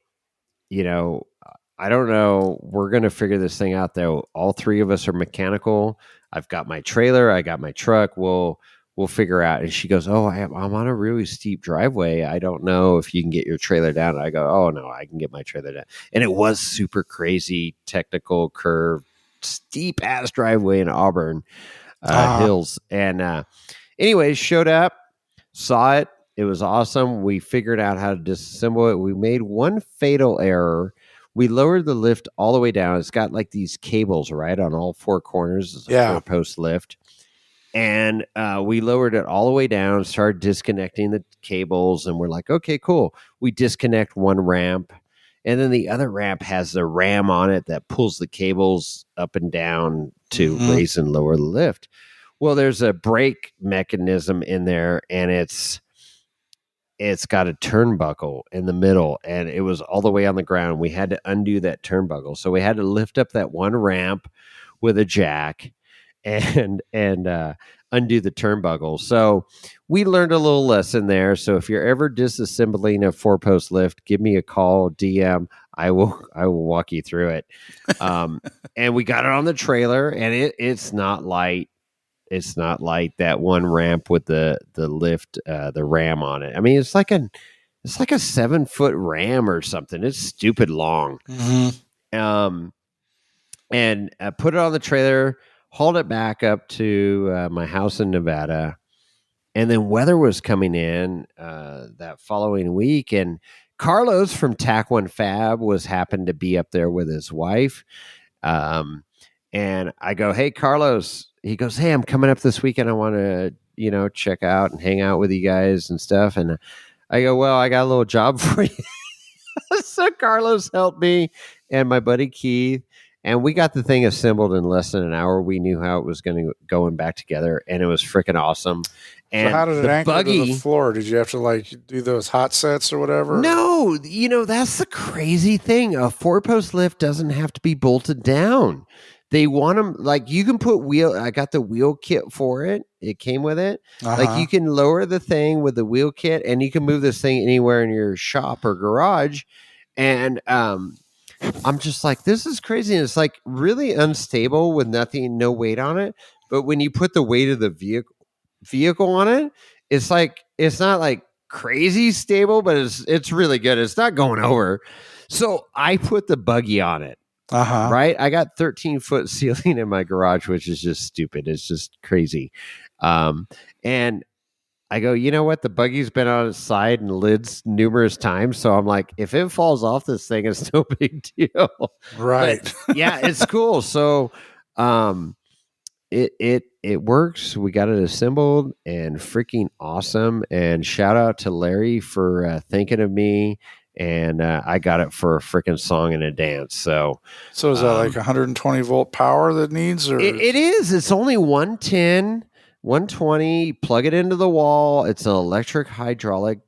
I don't know. We're going to figure this thing out, though. All three of us are mechanical. I've got my trailer. I got my truck. We'll figure out. And she goes, oh, I'm on a really steep driveway. I don't know if you can get your trailer down. And I go, oh, no, I can get my trailer down. And it was super crazy, technical curve, steep-ass driveway in Auburn Hills. And anyways, showed up, saw it. It was awesome. We figured out how to disassemble it. We made one fatal error. We lowered the lift all the way down. It's got like these cables, right, on all four corners. It's a 4-post lift. And we lowered it all the way down, started disconnecting the cables, and we're like, okay, cool. We disconnect one ramp, and then the other ramp has the ram on it that pulls the cables up and down to raise and lower the lift. Well, there's a brake mechanism in there, and it's got a turnbuckle in the middle, and it was all the way on the ground. We had to undo that turnbuckle. So we had to lift up that one ramp with a jack and undo the turnbuckle. So we learned a little lesson there. So if you're ever disassembling a 4-post lift, give me a call, DM. I will walk you through it. And we got it on the trailer, and it's not light. It's not like that one ramp with the lift, the ram on it. I mean, it's like a 7-foot ram or something. It's stupid long. And I put it on the trailer, hauled it back up to my house in Nevada. And then weather was coming in that following week. And Carlos from Tac One Fab happened to be up there with his wife. And I go, hey, Carlos. He goes, hey, I'm coming up this weekend. I want to, check out and hang out with you guys and stuff. And I go, well, I got a little job for you. So Carlos helped me and my buddy Keith. And we got the thing assembled in less than an hour. We knew how it was going back together. And it was freaking awesome. And so how did it anchor to the floor? Did you have to do those hot sets or whatever? No, that's the crazy thing. A 4-post lift doesn't have to be bolted down. They want them you can put wheel. I got the wheel kit for it. It came with it. You can lower the thing with the wheel kit, and you can move this thing anywhere in your shop or garage. And I'm just like, this is crazy. And it's really unstable with no weight on it. But when you put the weight of the vehicle on it, it's not crazy stable, but it's really good. It's not going over. So I put the buggy on it. Right. I got 13-foot ceiling in my garage, which is just stupid. It's just crazy. And I go, you know what? The buggy's been on its side and lids numerous times. So I'm like, if it falls off this thing, it's no big deal. Right. But, yeah, it's cool. So it works. We got it assembled and freaking awesome. And shout out to Larry for thinking of me. And I got it for a freaking song and a dance. So is that 120 volt power that needs? Or it is. It's only 110, 120. Plug it into the wall. It's an electric hydraulic,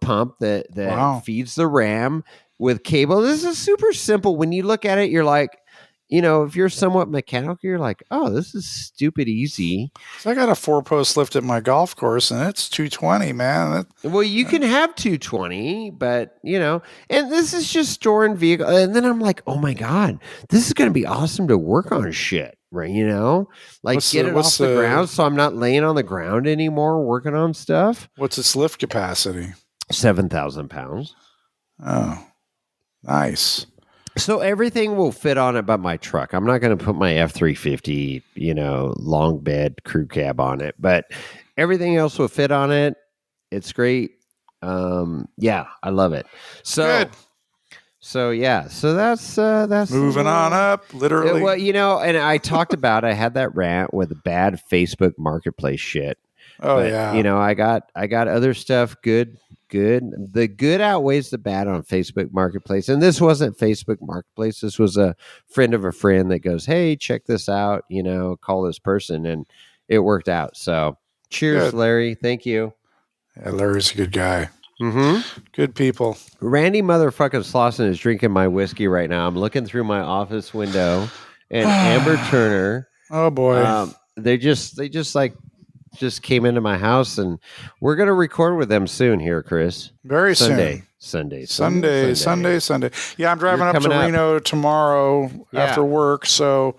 pump that feeds the ram with cable. This is super simple. When you look at it, you're like, if you're somewhat mechanical, you're like, oh, this is stupid easy. So I got a 4-post lift at my golf course, and it's 220, man. Well, you can have 220, but, and this is just storing vehicle. And then I'm like, oh, my God, this is going to be awesome to work on shit, right? Get it off the ground, so I'm not laying on the ground anymore working on stuff. What's its lift capacity? 7,000 pounds. Oh, nice. So everything will fit on it but my truck. I'm not going to put my F-350, long bed crew cab on it, but everything else will fit on it. It's great. Yeah, I love it. So good. So that's moving on up, literally. And I talked about I had that rant with the bad Facebook Marketplace shit. Oh, but, yeah. I got other stuff. Good. The good outweighs the bad on Facebook Marketplace. And this wasn't Facebook Marketplace. This was a friend of a friend that goes, hey, check this out, call this person. And it worked out. So cheers, good. Larry. Thank you. Yeah, Larry's a good guy. Mm-hmm. Good people. Randy motherfucking Slauson is drinking my whiskey right now. I'm looking through my office window and Amber Turner. Oh boy. They just came into my house, and we're going to record with them soon here, Chris. Very Sunday. Yeah, I'm driving up to Reno tomorrow after work, so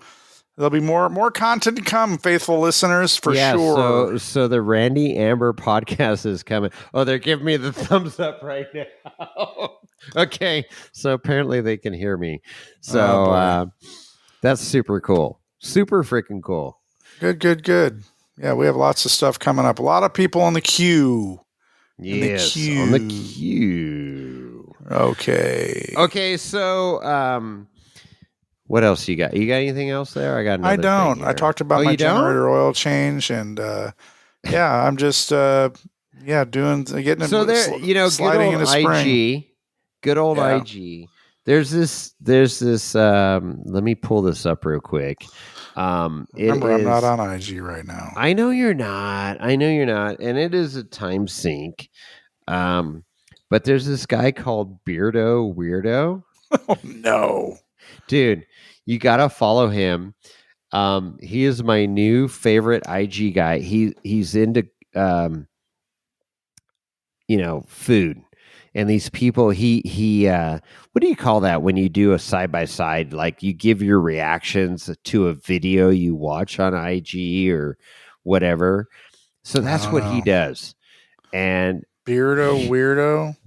there'll be more content to come, faithful listeners, for sure. So the Randy Amber podcast is coming. Oh, they're giving me the thumbs up right now. Okay, so apparently they can hear me. So that's super cool. Super freaking cool. Good. Yeah, we have lots of stuff coming up. A lot of people on the queue. Yes, on the queue. Okay, so what else you got? You got anything else there? I got another I don't. thing here. I talked about my generator oil change, and I'm just getting so there. Sliding good old into spring. IG. Good old IG. There's this. Let me pull this up real quick. Remember, I'm not on IG right now. I know you're not, and it is a time sink. But there's this guy called Beardo Weirdo. Oh no, dude, you gotta follow him. He is my new favorite IG guy. He's into food. And these people, he what do you call that when you do a side by side? Like you give your reactions to a video you watch on IG or whatever. So that's what he does. And Beardo Weirdo.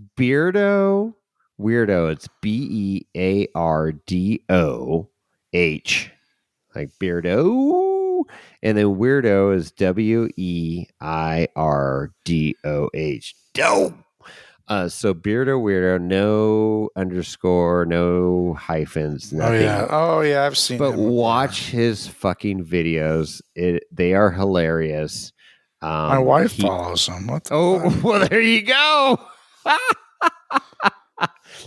It's BEARDOH, like Beardo, and then Weirdo is WEIRDOH. Dope. So Beardo Weirdo, no underscore, no hyphens, nothing. Oh yeah, I've seen. But watch his fucking videos; they are hilarious. My wife follows him. What the fuck? Well, there you go.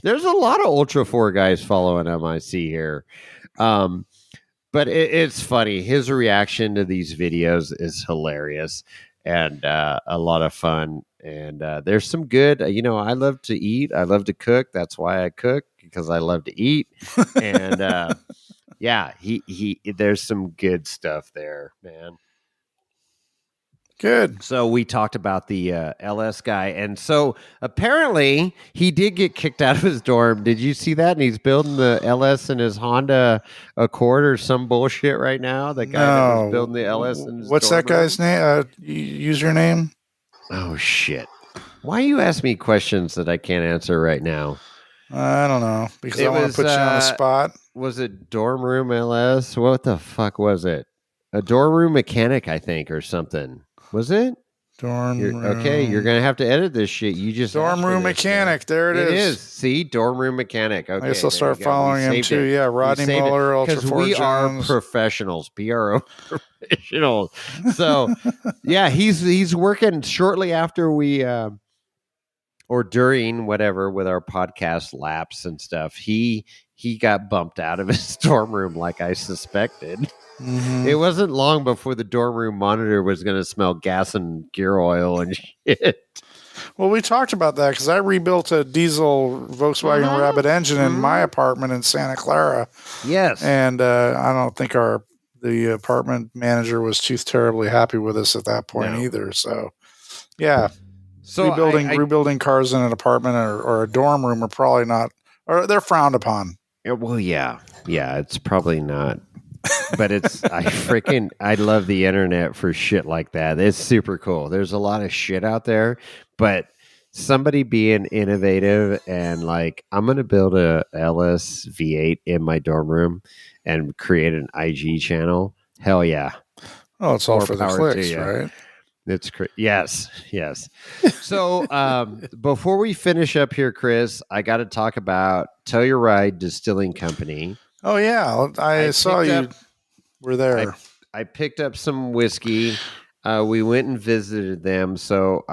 There's a lot of Ultra 4 guys following him. I see here, but it's funny. His reaction to these videos is hilarious and a lot of fun. And there's some good, I love to eat. I love to cook. That's why I cook, because I love to eat. And there's some good stuff there, man. Good. So we talked about the LS guy. And so apparently he did get kicked out of his dorm. Did you see that? And he's building the LS in his Honda Accord or some bullshit right now. The guy that was building the LS in his What's that guy's name? Username? Oh, shit. Why you ask me questions that I can't answer right now? I don't know. Because I want to put you on the spot. Was it Dorm Room LS? What the fuck was it? A dorm room mechanic, I think, or something. Was it? Dorm room. Okay, you're going to have to edit this shit. You just Dorm room mechanic. There it is. It is. See? Dorm room mechanic. Okay, I guess I'll start following him too. Yeah, Rodney Muller, Ultra 4 Jones. Because we are professionals. PRO professionals. So, yeah, he's working shortly after we... or during whatever with our podcast laps and stuff, he got bumped out of his dorm room like I suspected. Mm-hmm. It wasn't long before the dorm room monitor was going to smell gas and gear oil and shit. Well, we talked about that because I rebuilt a diesel Volkswagen Rabbit engine in my apartment in Santa Clara. Yes. And I don't think the apartment manager was too terribly happy with us at that point either. So, yeah. So rebuilding cars in an apartment or a dorm room are probably not, or they're frowned upon. Well, yeah, it's probably not but I love the internet for shit like that. It's super cool. There's a lot of shit out there, but somebody being innovative and like, I'm going to build a LS V8 in my dorm room and create an IG channel. Hell yeah. Oh, it's all for the clicks, right? It's yes. So before we finish up here, Chris, I got to talk about Telluride Distilling Company. Oh yeah, I saw you were there. I picked up some whiskey. We went and visited them. So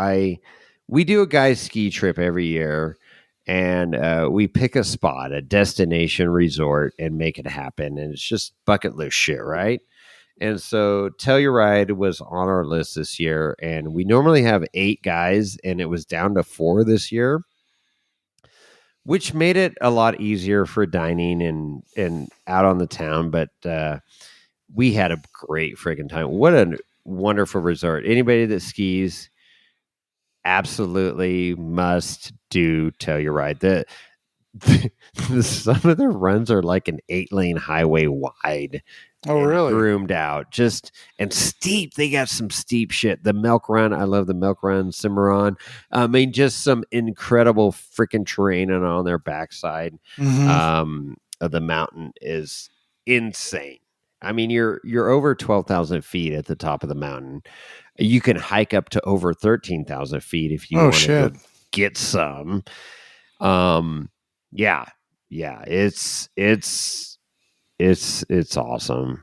we do a guy's ski trip every year, and we pick a spot, a destination resort, and make it happen. And it's just bucket list shit, right? And so Telluride was on our list this year, and we normally have 8 guys, and it was down to 4 this year, which made it a lot easier for dining and out on the town. But we had a great freaking time. What a wonderful resort. Anybody that skis absolutely must do Telluride. Some of the runs are like an 8-lane highway wide. Oh, really? Groomed out, just and steep. They got some steep shit. The Milk Run, I love the Milk Run. Cimarron, I mean, just some incredible freaking terrain, and on their backside of the mountain is insane. I mean, you're over 12,000 feet at the top of the mountain. You can hike up to over 13,000 feet if you want to get some. Yeah, it's awesome.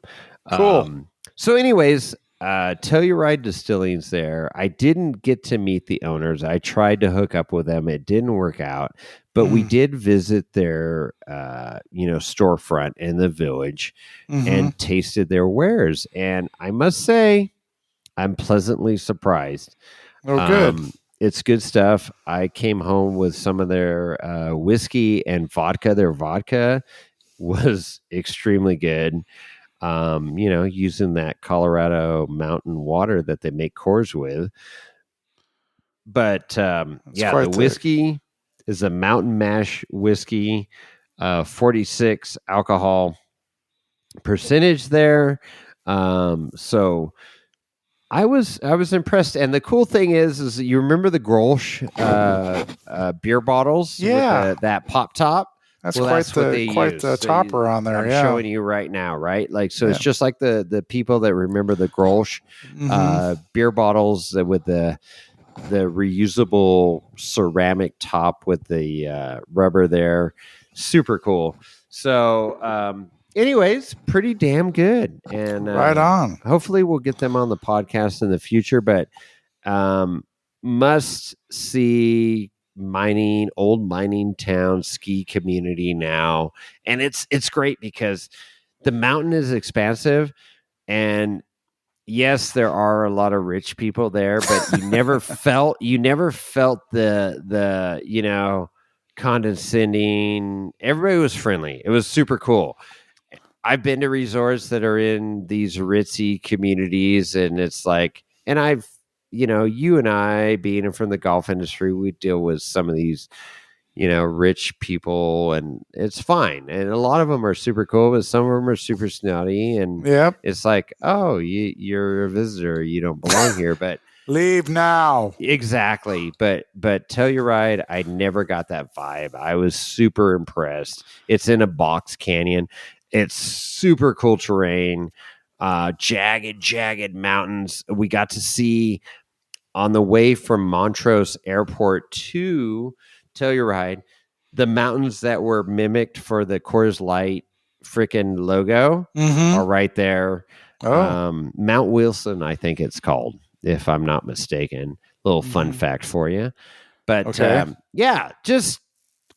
Cool. So anyways, Telluride Distilling's there. I didn't get to meet the owners. I tried to hook up with them. It didn't work out, but we did visit their, storefront in the village and tasted their wares. And I must say, I'm pleasantly surprised. Oh, good. It's good stuff. I came home with some of their whiskey and vodka. Their vodka was extremely good. Using that Colorado mountain water that they make Coors with. But the whiskey is a mountain mash whiskey, 46 alcohol percentage there. So I was impressed. And the cool thing is you remember the Grolsch beer bottles with that pop top? That's quite the topper on there. I'm showing you right now, right? Like, so it's just like the people that remember the Grolsch beer bottles with the reusable ceramic top with the rubber there. Super cool. So, anyways, pretty damn good. And right on. Hopefully we'll get them on the podcast in the future, but must see old mining town ski community now. And it's great because the mountain is expansive, and yes, there are a lot of rich people there, but you never felt the condescending. Everybody was friendly. It was super cool. I've been to resorts that are in these ritzy communities, and it's like, and I've, you and I being from the golf industry, we deal with some of these, rich people, and it's fine. And a lot of them are super cool, but some of them are super snotty. And it's like, oh, you're a visitor. You don't belong here, but leave now. Exactly. But Telluride, I never got that vibe. I was super impressed. It's in a box canyon. It's super cool terrain, jagged mountains. We got to see on the way from Montrose Airport to Telluride, the mountains that were mimicked for the Coors Light freaking logo are right there. Mount Wilson, I think it's called, if I'm not mistaken. Little fun fact for you. But just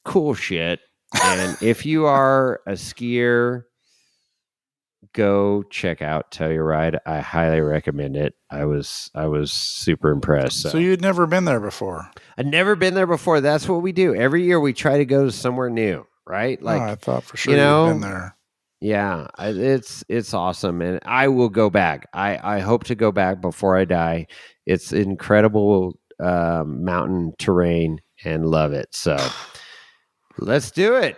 cool shit. And if you are a skier, go check out Telluride. I highly recommend it. I was super impressed. So you'd never been there before? I'd never been there before. That's what we do. Every year we try to go to somewhere new, right? Like, I thought for sure you'd been there. Yeah, it's awesome, and I will go back. I hope to go back before I die. It's incredible mountain terrain, and love it. So let's do it.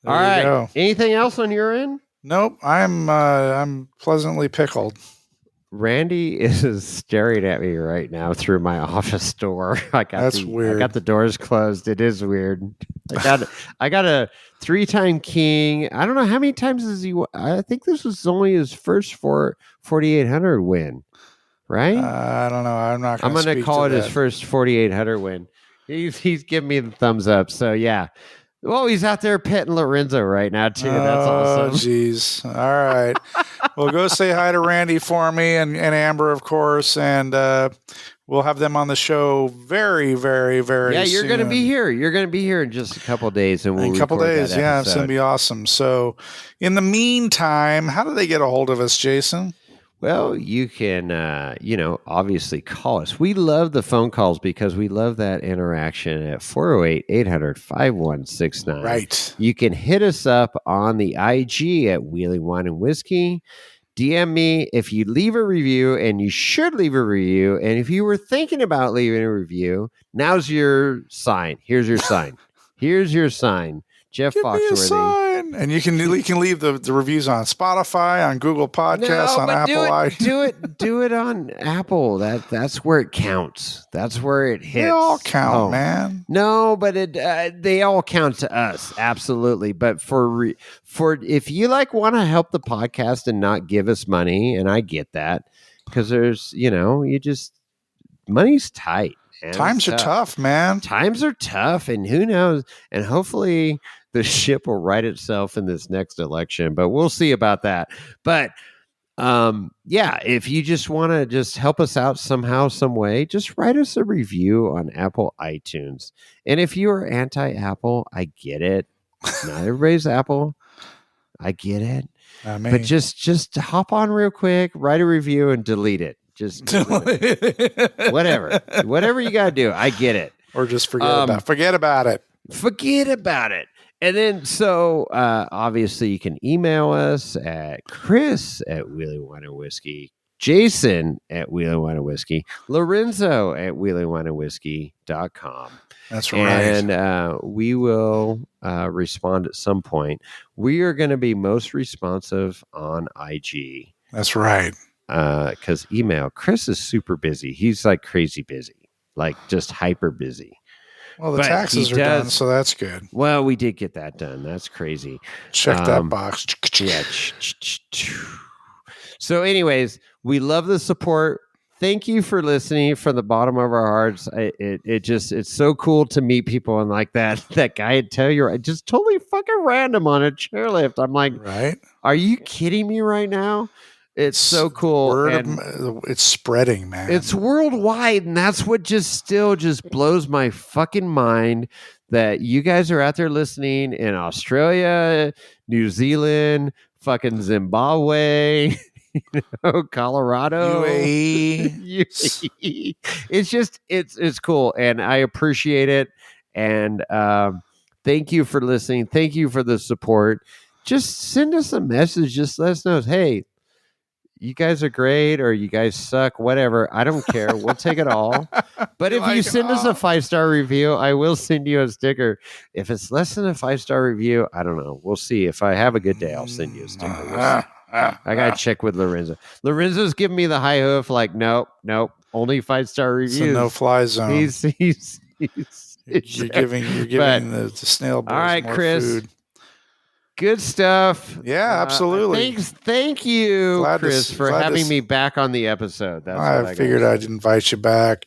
All right. Anything else on your end? Nope, I'm pleasantly pickled. Randy is staring at me right now through my office door. That's weird. I got the doors closed. It is weird. I got a 3-time king. I don't know how many times has he. I think this was only his first 4,800 win, right? I don't know. I'm not. I'm going to call it his first 4,800 win. He's giving me the thumbs up. So yeah. Well, he's out there petting Lorenzo right now too. That's awesome. Oh, jeez. All right. Well, go say hi to Randy for me and Amber, of course, and we'll have them on the show very, very, very soon. Yeah, you're going to be here. You're going to be here in just a couple of days, and in a couple of days. Yeah, it's going to be awesome. So, in the meantime, how do they get a hold of us, Jason? Well, you can, obviously call us. We love the phone calls because we love that interaction at 408-800-5169. Right. You can hit us up on the IG at Wheeling Wine and Whiskey. DM me if you leave a review, and you should leave a review. And if you were thinking about leaving a review, now's your sign. Here's your sign. Here's your sign. Jeff Foxworthy. And you can leave the reviews on Spotify, on Google Podcasts, on Apple. Do it on Apple. That's where it counts. That's where it hits. They all count, man. No, but they all count to us, absolutely. But for if you want to help the podcast and not give us money, and I get that, because there's money's tight. Times are tough, man. Times are tough, and who knows? And hopefully the ship will right itself in this next election, but we'll see about that. But if you just want to just help us out somehow, some way, just write us a review on Apple iTunes. And if you are anti-Apple, I get it. Not everybody's Apple. I get it. But just hop on real quick, write a review, and delete it. Just whatever you got to do. I get it. Or just forget about it. Forget about it. And then, so obviously you can email us at Chris at Wheeling Wine and Whiskey, Jason at Wheeling Wine and Whiskey, Lorenzo at wheelingwineandwhiskey.com. That's right. And we will respond at some point. We are going to be most responsive on IG. That's right. Because email, Chris is super busy. He's like crazy busy, like just hyper busy. Well, the taxes are done, so that's good. Well, we did get that done. That's crazy. Check that box. Yeah. So anyways, we love the support. Thank you for listening from the bottom of our hearts. It's so cool to meet people, and like that guy would tell you, just totally fucking random on a chairlift. I'm like, right? Are you kidding me right now? It's so cool. It's spreading, man. It's worldwide, and that's what still blows my fucking mind, that you guys are out there listening in Australia, New Zealand, fucking Zimbabwe, Colorado, UAE. It's cool, and I appreciate it. And thank you for listening. Thank you for the support. Just send us a message. Just let us know, hey, you guys are great, or you guys suck, whatever. I don't care. We'll take it all. But if you send us a 5-star review, I will send you a sticker. If it's less than a 5-star review, I don't know. We'll see. If I have a good day, I'll send you a sticker. I got to check with Lorenzo. Lorenzo's giving me the high hoof, like, nope, only 5-star reviews. It's a no-fly zone. You're giving the snail boys all right, more Chris. food. Good stuff. Yeah, absolutely. Thank you, Chris, for having me back on the episode. I figured I'd invite you back.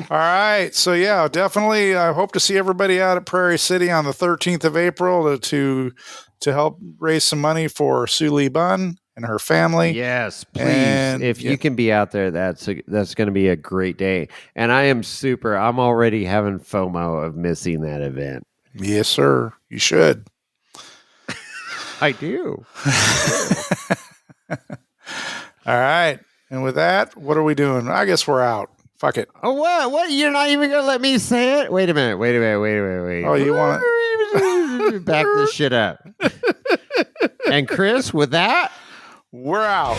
All right. So, yeah, definitely. I hope to see everybody out at Prairie City on the 13th of April to help raise some money for Sue Lee Bunn and her family. Yes, please. And if you can be out there, that's going to be a great day. And I'm already having FOMO of missing that event. Yes, sir. You should. I do. All right. And with that, what are we doing? I guess we're out. Fuck it. Oh, what? You're not even going to let me say it? Wait a minute. Oh, you want to back this shit up. And Chris, with that, we're out.